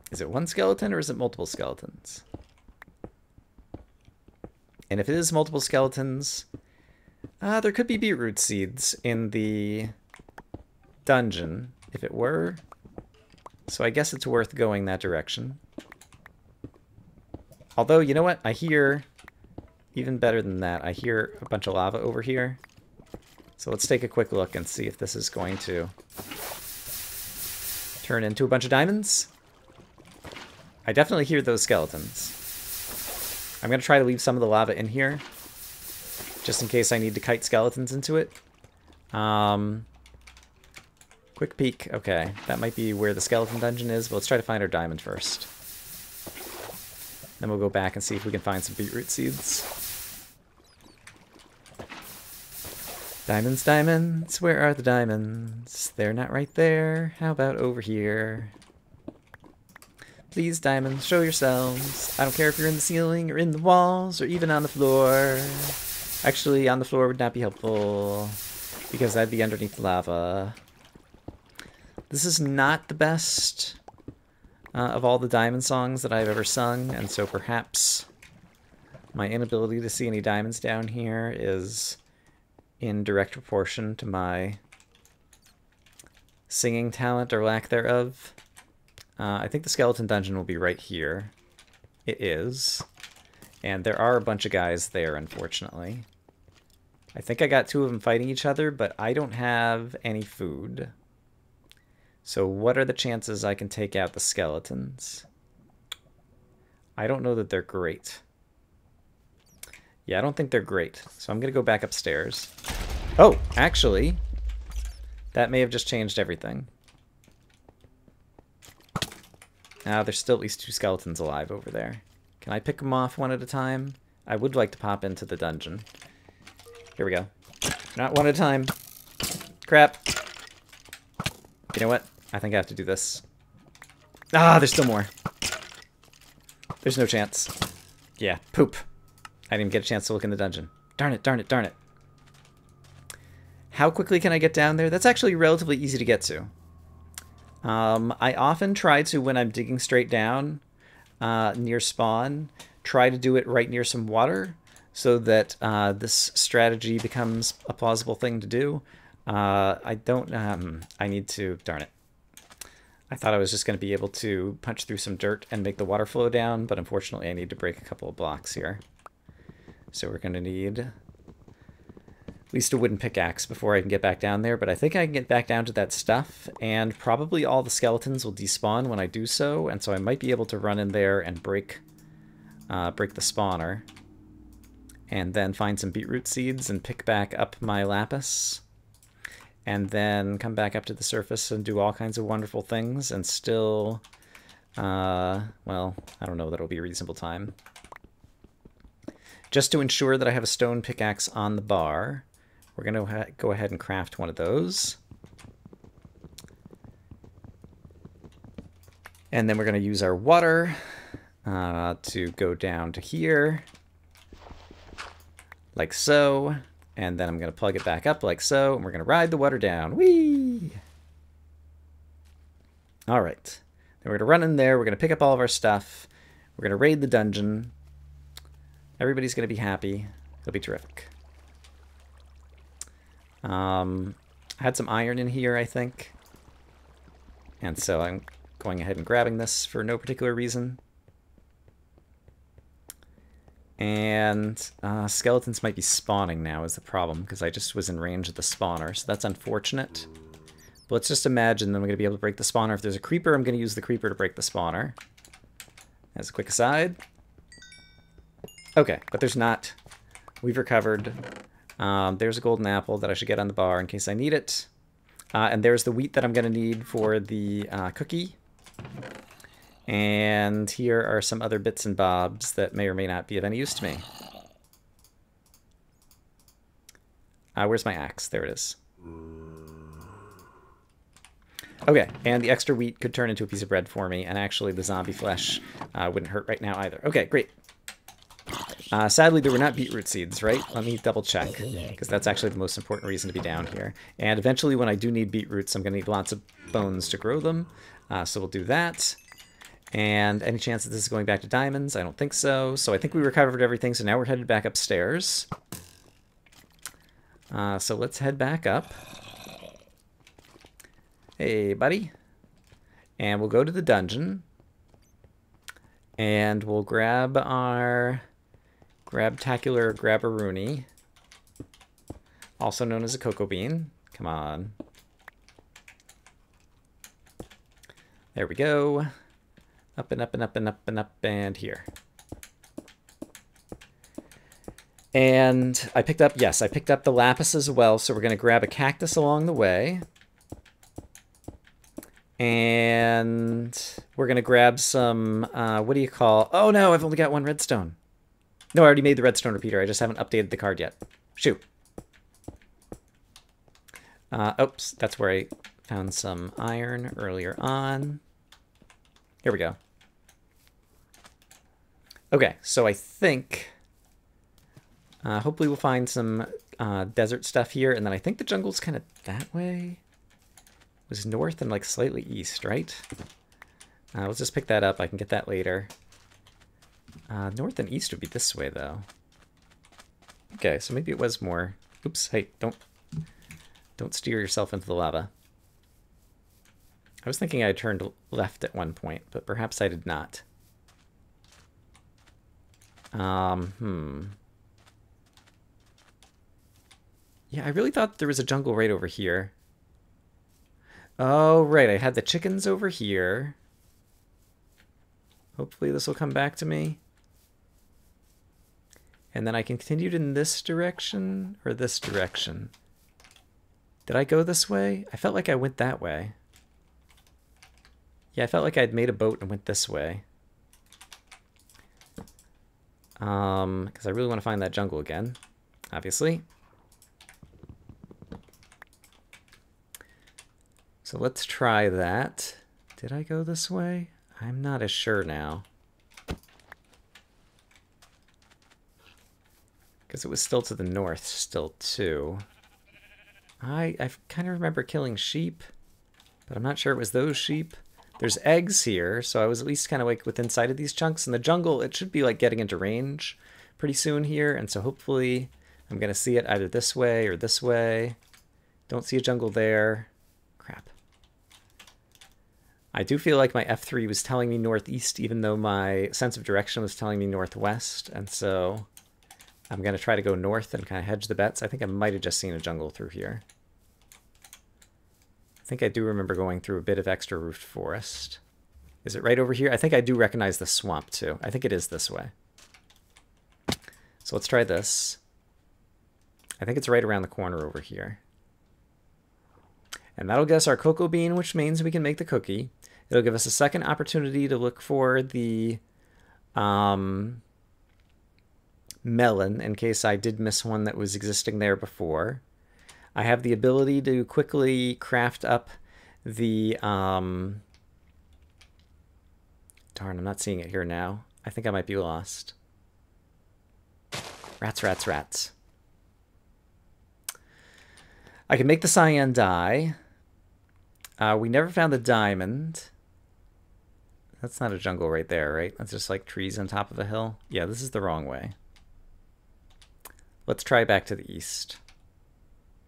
Speaker 1: Is it one skeleton or is it multiple skeletons? And if it is multiple skeletons, there could be beetroot seeds in the dungeon, if it were. So I guess it's worth going that direction. Although, you know what? I hear, even better than that, I hear a bunch of lava over here. So let's take a quick look and see if this is going to turn into a bunch of diamonds. I definitely hear those skeletons. I'm going to try to leave some of the lava in here, just in case I need to kite skeletons into it. Quick peek. Okay, that might be where the skeleton dungeon is, but let's try to find our diamond first. Then we'll go back and see if we can find some beetroot seeds. Diamonds, diamonds, where are the diamonds? They're not right there. How about over here? Please, diamonds, show yourselves. I don't care if you're in the ceiling or in the walls or even on the floor. Actually, on the floor would not be helpful because I'd be underneath lava. This is not the best of all the diamond songs that I've ever sung, and so perhaps my inability to see any diamonds down here is in direct proportion to my singing talent or lack thereof. I think the skeleton dungeon will be right here. It is. And there are a bunch of guys there, unfortunately. I think I got 2 of them fighting each other, but I don't have any food. So what are the chances I can take out the skeletons? I don't know that they're great. Yeah, I don't think they're great. So I'm going to go back upstairs. Oh, actually, that may have just changed everything. Now there's still at least 2 skeletons alive over there. Can I pick them off one at a time? I would like to pop into the dungeon. Here we go. Not one at a time. Crap. You know what? I think I have to do this. Ah, there's still more. There's no chance. Yeah, poop. I didn't even get a chance to look in the dungeon. Darn it, darn it, darn it. How quickly can I get down there? That's actually relatively easy to get to. I often try to, when I'm digging straight down near spawn, try to do it right near some water so that this strategy becomes a plausible thing to do. I don't, I need to, darn it. I thought I was just going to be able to punch through some dirt and make the water flow down, but unfortunately I need to break a couple of blocks here. So we're going to need at least a wooden pickaxe before I can get back down there, but I think I can get back down to that stuff, and probably all the skeletons will despawn when I do so, and so I might be able to run in there and break the spawner, and then find some beetroot seeds and pick back up my lapis, and then come back up to the surface and do all kinds of wonderful things, and still, well, I don't know that it'll be a reasonable time. Just to ensure that I have a stone pickaxe on the bar, we're going to go ahead and craft one of those. And then we're going to use our water to go down to here, like so. And then I'm going to plug it back up like so, and we're going to ride the water down. Whee! All right. Then we're going to run in there. We're going to pick up all of our stuff. We're going to raid the dungeon. Everybody's going to be happy. It'll be terrific. I had some iron in here, I think. And so I'm going ahead and grabbing this for no particular reason. And skeletons might be spawning now is the problem, because I just was in range of the spawner, so that's unfortunate. But let's just imagine that I'm going to be able to break the spawner. If there's a creeper, I'm going to use the creeper to break the spawner. As a quick aside. Okay, but there's not. We've recovered. There's a golden apple that I should get on the bar in case I need it. And there's the wheat that I'm going to need for the cookie. And here are some other bits and bobs that may or may not be of any use to me. Where's my axe? There it is. Okay, and the extra wheat could turn into a piece of bread for me, and actually the zombie flesh wouldn't hurt right now either. Okay, great. Sadly, there were not beetroot seeds, right? Let me double check, because that's actually the most important reason to be down here. And eventually, when I do need beetroots, I'm going to need lots of bones to grow them. So we'll do that. And any chance that this is going back to diamonds? I don't think so. So I think we recovered everything, so now we're headed back upstairs. So let's head back up. Hey, buddy. And we'll go to the dungeon. And we'll grab our Grabtacular Grabberoonie, also known as a cocoa bean. Come on. There we go. Up and up and up and up and up and here. And I picked up, yes, I picked up the lapis as well, so we're going to grab a cactus along the way. And we're going to grab some, what do you call, oh no, I've only got 1 redstone. No, I already made the redstone repeater, I just haven't updated the card yet. Shoot. Oops, that's where I found some iron earlier on. Here we go. Okay, so I think hopefully we'll find some desert stuff here, and then I think the jungle's kind of that way. It was north and like slightly east, right? Let's just pick that up. I can get that later. North and east would be this way, though. Okay, so maybe it was more. Oops, hey, don't steer yourself into the lava. I was thinking I turned left at one point, but perhaps I did not. Yeah, I really thought there was a jungle right over here. Oh, right, I had the chickens over here. Hopefully this will come back to me. And then I continued in this direction, or this direction. Did I go this way? I felt like I went that way. Yeah, I felt like I'd made a boat and went this way. Because I really want to find that jungle again, obviously. So let's try that. Did I go this way? I'm not as sure now. Because it was still to the north still, too. I kind of remember killing sheep, but I'm not sure it was those sheep. There's eggs here, so I was at least kind of like within sight of these chunks. In the jungle, it should be like getting into range pretty soon here, and so hopefully I'm going to see it either this way or this way. Don't see a jungle there. Crap. I do feel like my F3 was telling me northeast, even though my sense of direction was telling me northwest, and so I'm going to try to go north and kind of hedge the bets. I think I might have just seen a jungle through here. I think I do remember going through a bit of extra roofed forest. Is it right over here? I think I do recognize the swamp too. I think it is this way. So let's try this. I think it's right around the corner over here. And that'll get us our cocoa bean, which means we can make the cookie. It'll give us a second opportunity to look for the melon, in case I did miss one that was existing there before. I have the ability to quickly craft up the... Darn, I'm not seeing it here now. I think I might be lost. Rats, rats, rats. I can make the cyan dye. We never found the diamond. That's not a jungle right there, right? That's just like trees on top of a hill. Yeah, this is the wrong way. Let's try back to the east.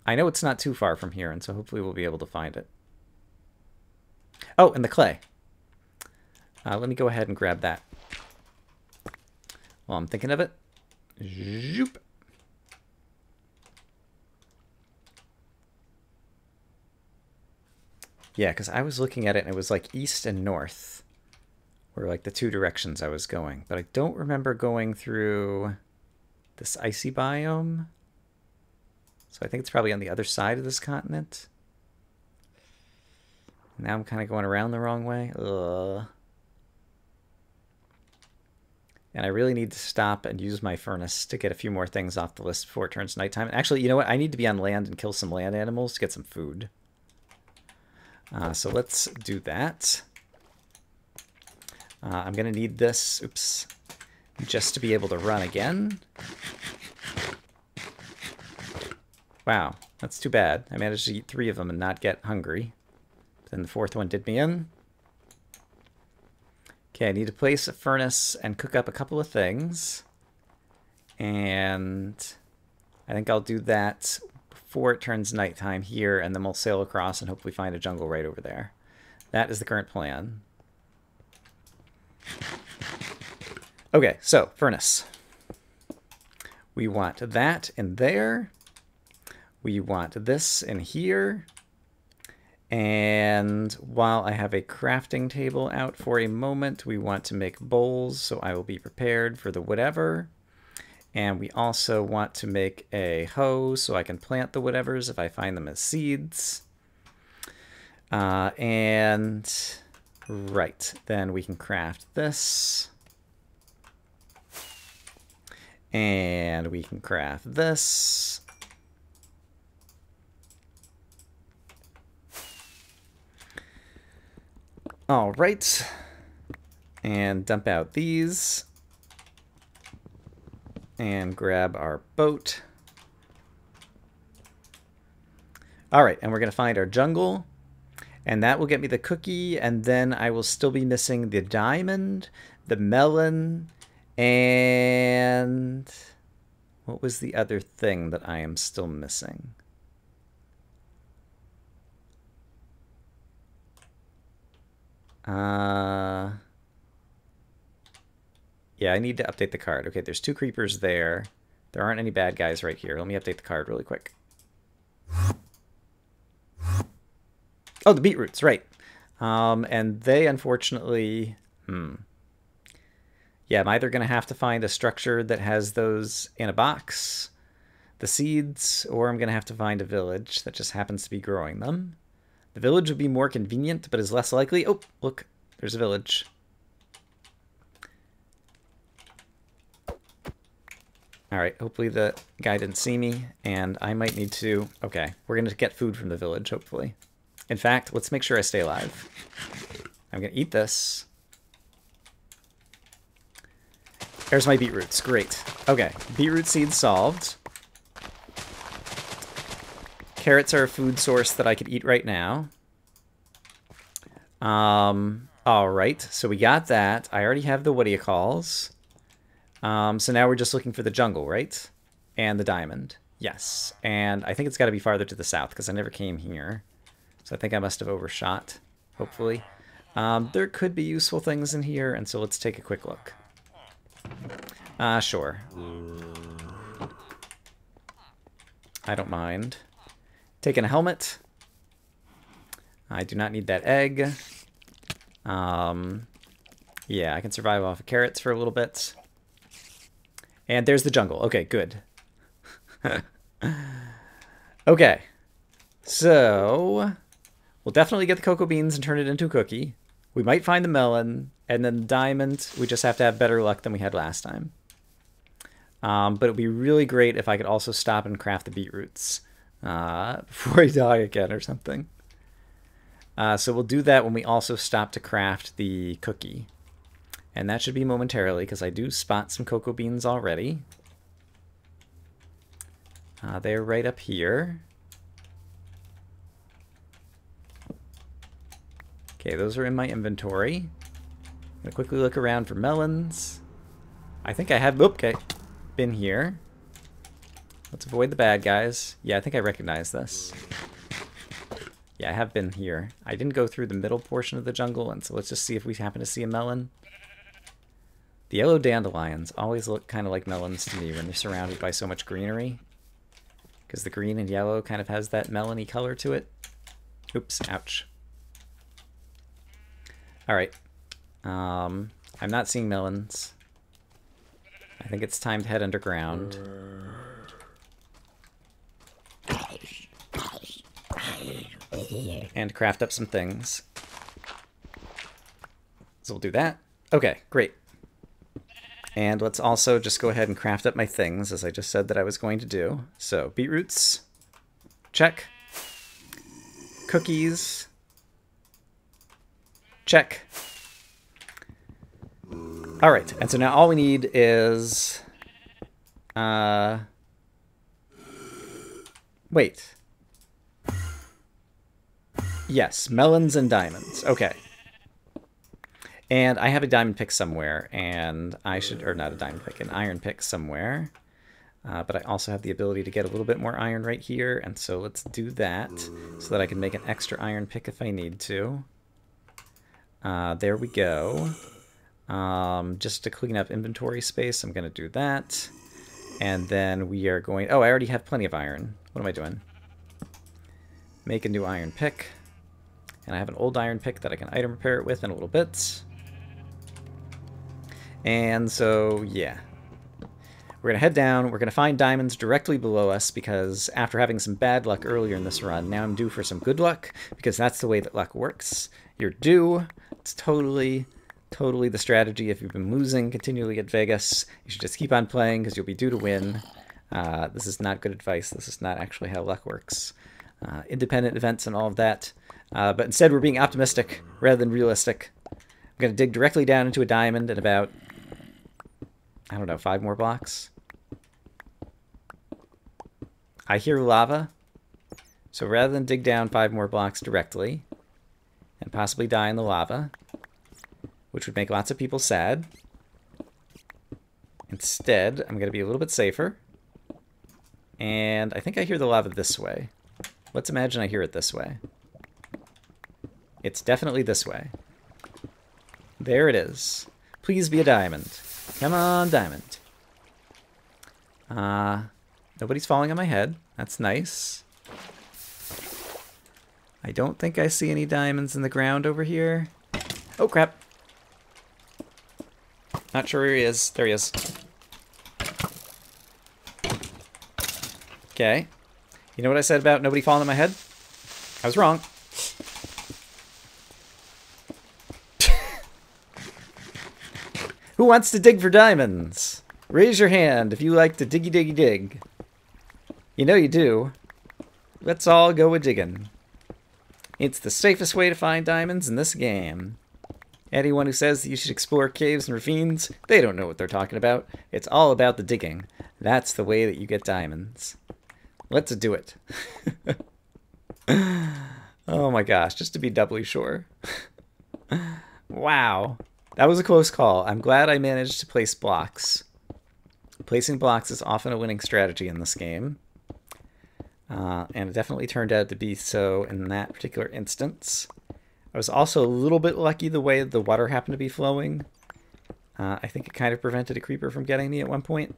Speaker 1: I know it's not too far from here, and so hopefully we'll be able to find it. Oh, and the clay. Let me go ahead and grab that while I'm thinking of it. Zoop. Yeah, because I was looking at it and it was like east and north were like the two directions I was going. But I don't remember going through this icy biome. So I think it's probably on the other side of this continent. Now I'm kind of going around the wrong way. Ugh. And I really need to stop and use my furnace to get a few more things off the list before it turns nighttime. Actually, you know what? I need to be on land and kill some land animals to get some food. So let's do that. I'm going to need this, oops, just to be able to run again. Wow, that's too bad. I managed to eat 3 of them and not get hungry. But then the 4th one did me in. Okay, I need to place a furnace and cook up a couple of things. And I think I'll do that before it turns nighttime here, and then we'll sail across and hopefully find a jungle right over there. That is the current plan. Okay, so furnace. We want that in there. We want this in here. And while I have a crafting table out for a moment, we want to make bowls, so I will be prepared for the whatever. And we also want to make a hoe so I can plant the whatevers if I find them as seeds. And right, then we can craft this. And we can craft this. All right. And dump out these. and grab our boat. All right, and we're going to find our jungle, and that will get me the cookie, and then I will still be missing the diamond, the melon, and what was the other thing that I am still missing? Yeah, I need to update the card. Okay, there's 2 creepers there. There aren't any bad guys right here. Let me update the card really quick. Oh, the beetroots, right. And they, unfortunately... Yeah, I'm either going to have to find a structure that has those in a box, the seeds, or I'm going to have to find a village that just happens to be growing them. The village would be more convenient, but is less likely. Oh, look, there's a village. All right, hopefully the guy didn't see me, and I might need to... Okay, we're going to get food from the village, hopefully. In fact, let's make sure I stay alive. I'm going to eat this. There's my beetroots. Great. Okay, beetroot seeds solved. Carrots are a food source that I could eat right now. All right, so we got that. I already have the what-do-you-calls. So now we're just looking for the jungle, right? And the diamond. Yes. And I think it's got to be farther to the south because I never came here. So I think I must have overshot, hopefully. There could be useful things in here, and so let's take a quick look. Sure. I don't mind. Taking a helmet. I do not need that egg. Yeah, I can survive off of carrots for a little bit. And there's the jungle. Okay, good. Okay. So, we'll definitely get the cocoa beans and turn it into a cookie. We might find the melon, and then the diamond, we just have to have better luck than we had last time. But it would be really great if I could also stop and craft the beetroots before I die again or something. So we'll do that when we also stop to craft the cookie. And that should be momentarily, because I do spot some cocoa beans already. They're right up here. Okay, those are in my inventory. I'm going to quickly look around for melons. I think I have... Okay, been here. Let's avoid the bad guys. Yeah, I think I recognize this. Yeah, I have been here. I didn't go through the middle portion of the jungle, and so let's just see if we happen to see a melon. The yellow dandelions always look kind of like melons to me when they're surrounded by so much greenery. Because the green and yellow kind of has that melony color to it. Oops, ouch. Alright. I'm not seeing melons. I think it's time to head underground. And craft up some things. So we'll do that. Okay, great. And let's also just go ahead and craft up my things, as I just said that I was going to do. So, beetroots. Check. Cookies. Check. All right, and so now all we need is... Wait. Yes, melons and diamonds. Okay. And I have a diamond pick somewhere, and I should... Or not a diamond pick, an iron pick somewhere. But I also have the ability to get a little bit more iron right here, and so let's do that so that I can make an extra iron pick if I need to. There we go. Just to clean up inventory space, I'm going to do that. And then we are going... Oh, I already have plenty of iron. What am I doing? Make a new iron pick. And I have an old iron pick that I can item repair it with in a little bit. And so, yeah. We're going to head down. We're going to find diamonds directly below us because after having some bad luck earlier in this run, now I'm due for some good luck because that's the way that luck works. You're due. It's totally the strategy. If you've been losing continually at Vegas, you should just keep on playing because you'll be due to win. This is not good advice. This is not actually how luck works. Independent events and all of that. But instead, we're being optimistic rather than realistic. I'm going to dig directly down into a diamond in about, I don't know, 5 more blocks. I hear lava. So rather than dig down 5 more blocks directly and possibly die in the lava, which would make lots of people sad, instead, I'm going to be a little bit safer. And I think I hear the lava this way. Let's imagine I hear it this way. It's definitely this way. There it is. Please be a diamond. Come on, diamond. Nobody's falling on my head. That's nice. I don't think I see any diamonds in the ground over here. Oh, crap. Not sure where he is. There he is. Okay. You know what I said about nobody falling on my head? I was wrong. Who wants to dig for diamonds? Raise your hand if you like to diggy diggy dig. You know you do. Let's all go a digging. It's the safest way to find diamonds in this game. Anyone who says that you should explore caves and ravines, they don't know what they're talking about. It's all about the digging. That's the way that you get diamonds. Let's do it. Oh my gosh, just to be doubly sure. Wow. That was a close call. I'm glad I managed to place blocks. Placing blocks is often a winning strategy in this game. And it definitely turned out to be so in that particular instance. I was also a little bit lucky the way the water happened to be flowing. I think it kind of prevented a creeper from getting me at one point.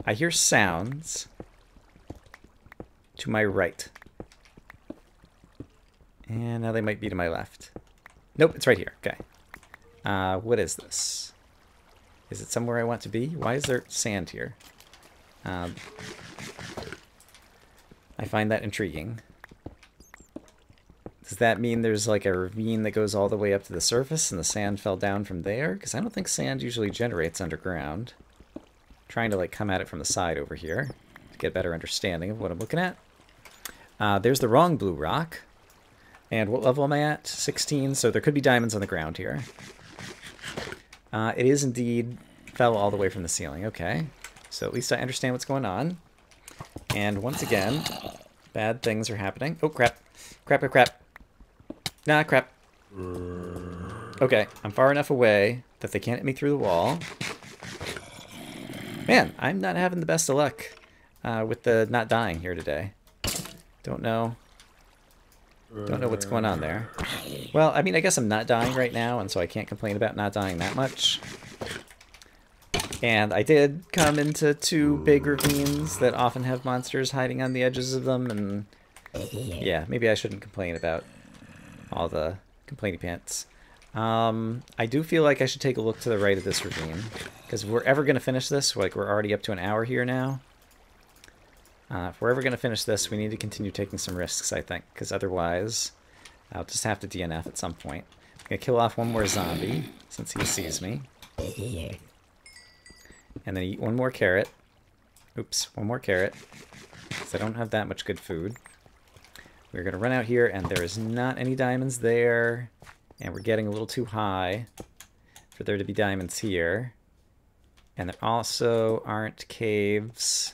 Speaker 1: I hear sounds to my right. And now they might be to my left. Nope, it's right here. Okay. What is this? Is it somewhere I want to be? Why is there sand here? I find that intriguing. Does that mean there's like a ravine that goes all the way up to the surface and the sand fell down from there? Because I don't think sand usually generates underground. I'm trying to like come at it from the side over here to get a better understanding of what I'm looking at. There's the wrong blue rock. And what level am I at? 16, so there could be diamonds on the ground here. It is indeed fell all the way from the ceiling. Okay, so at least I understand what's going on. And once again, bad things are happening. Oh, crap. Crap, crap, crap. Nah, crap. Okay, I'm far enough away that they can't hit me through the wall. Man, I'm not having the best of luck with the not dying here today. Don't know what's going on there. Well, I mean, I guess I'm not dying right now, and so I can't complain about not dying that much. And I did come into 2 big ravines that often have monsters hiding on the edges of them, and yeah, maybe I shouldn't complain about all the complainy pants. I do feel like I should take a look to the right of this ravine, because if we're ever going to finish this, like we're already up to an hour here now, if we're ever going to finish this, we need to continue taking some risks, I think, because otherwise I'll just have to DNF at some point. I'm going to kill off one more zombie, since he sees me. And then eat one more carrot. Oops, one more carrot, because I don't have that much good food. We're going to run out here, and there is not any diamonds there, and we're getting a little too high for there to be diamonds here. And there also aren't caves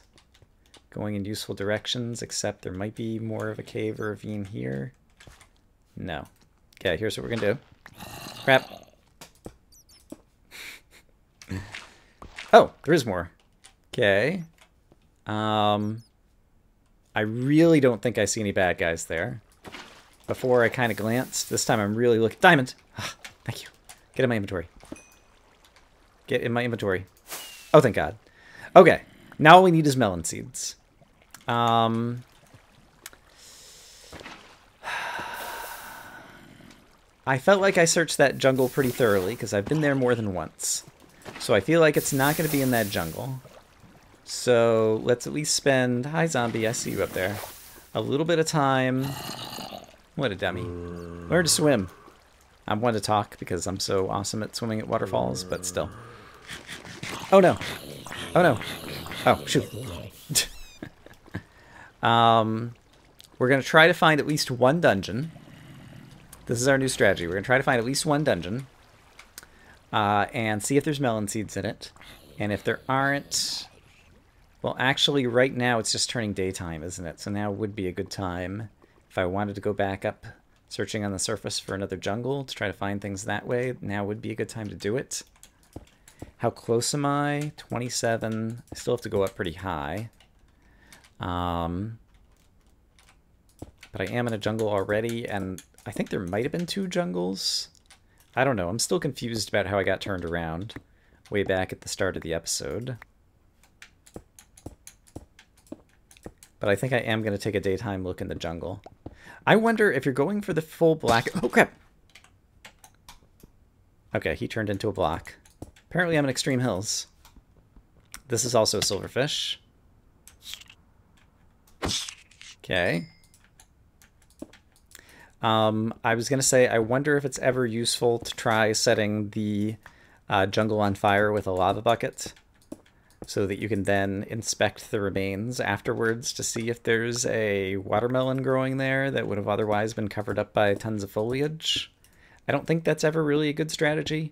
Speaker 1: going in useful directions, except there might be more of a cave or ravine here. No. Okay, here's what we're gonna do. Crap. Oh, there is more. Okay. I really don't think I see any bad guys there. Before I kind of glanced. This time I'm really looking. Diamond! Ah, thank you. Get in my inventory. Get in my inventory. Oh, thank God. Okay. Now all we need is melon seeds. I felt like I searched that jungle pretty thoroughly because I've been there more than once. So I feel like it's not going to be in that jungle. So let's at least spend... Hi, zombie. I see you up there. A little bit of time. What a dummy. Learn to swim. I'm one to talk because I'm so awesome at swimming at waterfalls, but still. Oh, no. Oh, no. Oh, shoot. We're going to try to find at least one dungeon. This is our new strategy. We're going to try to find at least one dungeon. And see if there's melon seeds in it. And if there aren't... Well, actually, right now it's just turning daytime, isn't it? So now would be a good time if I wanted to go back up searching on the surface for another jungle to try to find things that way. Now would be a good time to do it. How close am I? 27. I still have to go up pretty high. But I am in a jungle already, and I think there might have been 2 jungles. I don't know. I'm still confused about how I got turned around way back at the start of the episode. But I think I am going to take a daytime look in the jungle. I wonder if you're going for the full black... Oh, crap! Okay, he turned into a block. Apparently I'm in Extreme Hills. This is also a silverfish. Okay. I was going to say, I wonder if it's ever useful to try setting the jungle on fire with a lava bucket so that you can then inspect the remains afterwards to see if there's a watermelon growing there that would have otherwise been covered up by tons of foliage. I don't think that's ever really a good strategy,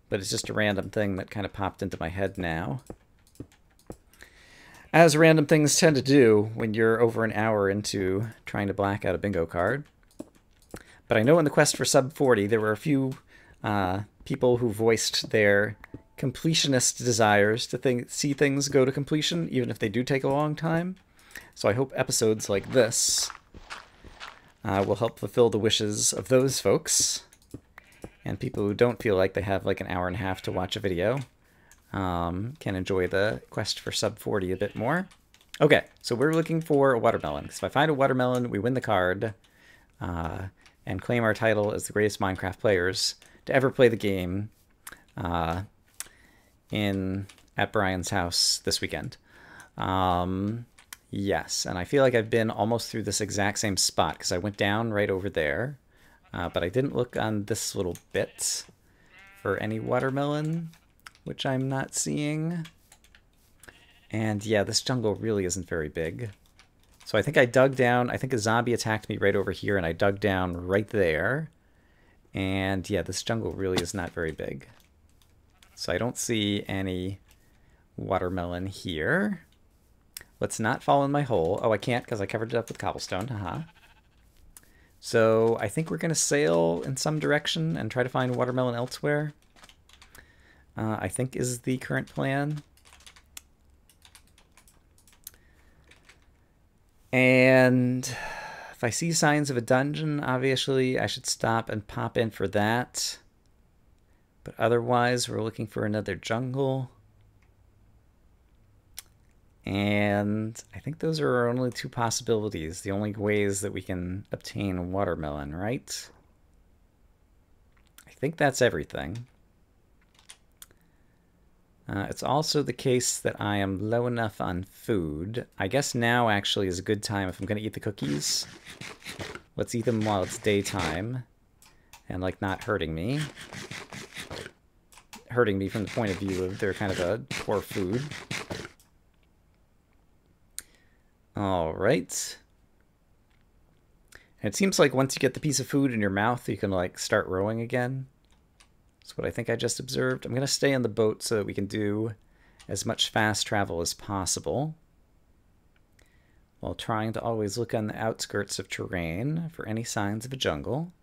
Speaker 1: but it's just a random thing that kind of popped into my head now. As random things tend to do when you're over an hour into trying to black out a bingo card. But I know in the quest for sub 40, there were a few people who voiced their completionist desires to see things go to completion, even if they do take a long time. So I hope episodes like this will help fulfill the wishes of those folks. And people who don't feel like they have like an hour and a half to watch a video can enjoy the quest for sub 40 a bit more. Okay, so we're looking for a watermelon. So if I find a watermelon, we win the card and claim our title as the greatest Minecraft players to ever play the game at Brian's house this weekend. Yes, and I feel like I've been almost through this exact same spot because I went down right over there, but I didn't look on this little bit for any watermelon, which I'm not seeing. And yeah, this jungle really isn't very big. So I think I dug down, I think a zombie attacked me right over here and I dug down right there. And yeah, this jungle really is not very big. So I don't see any watermelon here. Let's not fall in my hole. Oh, I can't because I covered it up with cobblestone. Haha. So I think we're going to sail in some direction and try to find watermelon elsewhere. I think is the current plan. And if I see signs of a dungeon, obviously I should stop and pop in for that. But otherwise, we're looking for another jungle. And I think those are our only 2 possibilities, the only ways that we can obtain watermelon, right? I think that's everything. It's also the case that I am low enough on food. I guess now actually is a good time if I'm going to eat the cookies. Let's eat them while it's daytime and like not hurting me. Hurting me from the point of view of they're kind of a poor food. All right. And it seems like once you get the piece of food in your mouth, you can like start rowing again. That's what I think I just observed. I'm going to stay on the boat so that we can do as much fast travel as possible, while trying to always look on the outskirts of terrain for any signs of a jungle.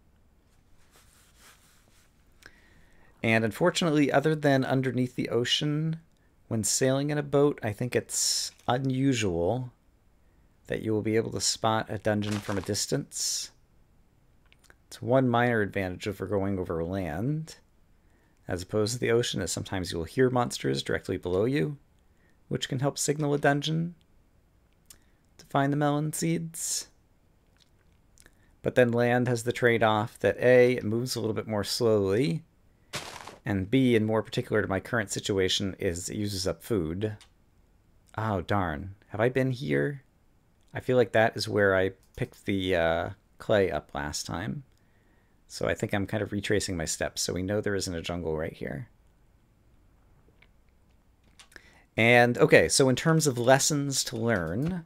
Speaker 1: And unfortunately, other than underneath the ocean, when sailing in a boat, I think it's unusual that you will be able to spot a dungeon from a distance. It's one minor advantage over going over land, as opposed to the ocean, is sometimes you will hear monsters directly below you, which can help signal a dungeon to find the melon seeds. But then land has the trade-off that A, it moves a little bit more slowly, and B, and more particular to my current situation, is it uses up food. Oh, darn. Have I been here? I feel like that is where I picked the clay up last time. So I think I'm kind of retracing my steps, so we know there isn't a jungle right here. And, okay, so in terms of lessons to learn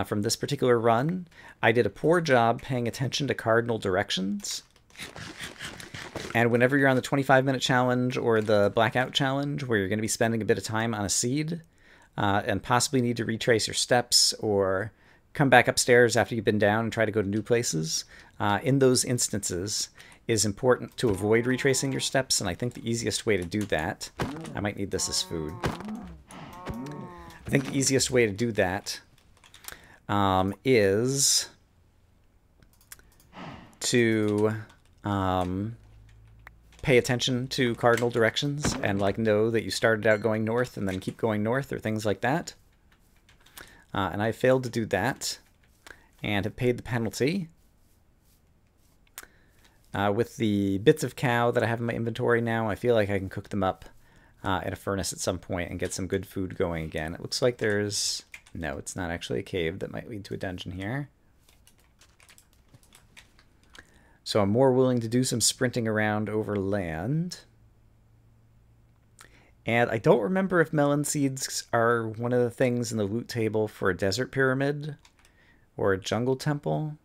Speaker 1: from this particular run, I did a poor job paying attention to cardinal directions. And whenever you're on the 25-minute challenge or the blackout challenge, where you're going to be spending a bit of time on a seed, and possibly need to retrace your steps or come back upstairs after you've been down and try to go to new places, in those instances, is important to avoid retracing your steps, and I think the easiest way to do that... I might need this as food. I think the easiest way to do that is to pay attention to cardinal directions and like know that you started out going north and then keep going north or things like that. And I failed to do that and have paid the penalty. With the bits of cow that I have in my inventory now, I feel like I can cook them up in a furnace at some point and get some good food going again. It looks like there's... No, it's not actually a cave that might lead to a dungeon here. So I'm more willing to do some sprinting around over land. And I don't remember if melon seeds are one of the things in the loot table for a desert pyramid or a jungle temple.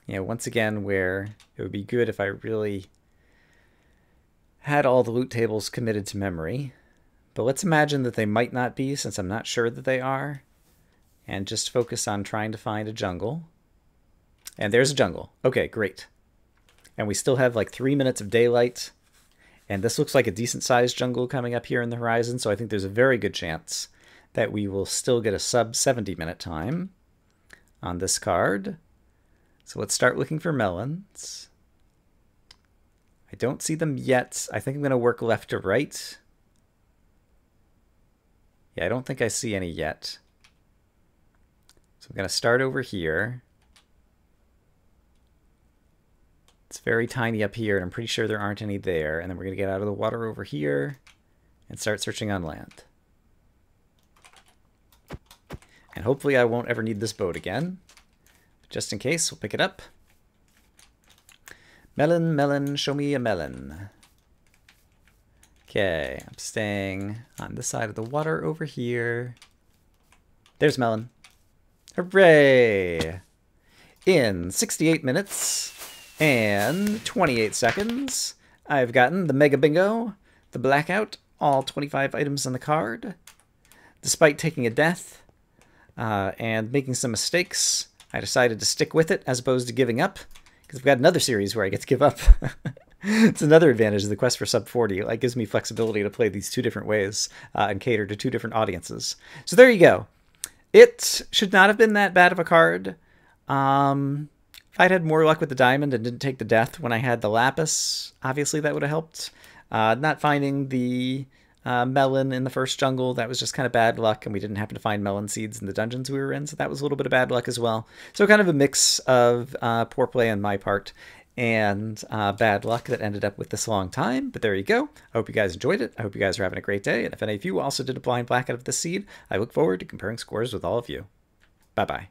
Speaker 1: Yeah, once again, where it would be good if I really had all the loot tables committed to memory. But let's imagine that they might not be, since I'm not sure that they are. And just focus on trying to find a jungle. And there's a jungle. Okay, great. And we still have like 3 minutes of daylight. And this looks like a decent-sized jungle coming up here in the horizon, so I think there's a very good chance that we will still get a sub-70-minute time on this card. So let's start looking for melons. I don't see them yet. I think I'm going to work left to right. Yeah, I don't think I see any yet. So I'm going to start over here. It's very tiny up here, and I'm pretty sure there aren't any there. And then we're going to get out of the water over here and start searching on land. And hopefully I won't ever need this boat again. But just in case, we'll pick it up. Melon, melon, show me a melon. Okay, I'm staying on this side of the water over here. There's melon. Hooray! In 68 minutes and 28 seconds, I've gotten the Mega Bingo, the Blackout, all 25 items on the card. Despite taking a death and making some mistakes, I decided to stick with it as opposed to giving up, because we've got another series where I get to give up. It's another advantage of the quest for sub 40. It gives me flexibility to play these two different ways and cater to two different audiences. So there you go. It should not have been that bad of a card. If I'd had more luck with the diamond and didn't take the death when I had the lapis, obviously that would have helped. Not finding the melon in the first jungle, that was just kind of bad luck, and we didn't happen to find melon seeds in the dungeons we were in, so that was a little bit of bad luck as well. So kind of a mix of poor play on my part and bad luck that ended up with this long time, but there you go. I hope you guys enjoyed it. I hope you guys are having a great day, and if any of you also did a blind blackout of this seed, I look forward to comparing scores with all of you. Bye-bye.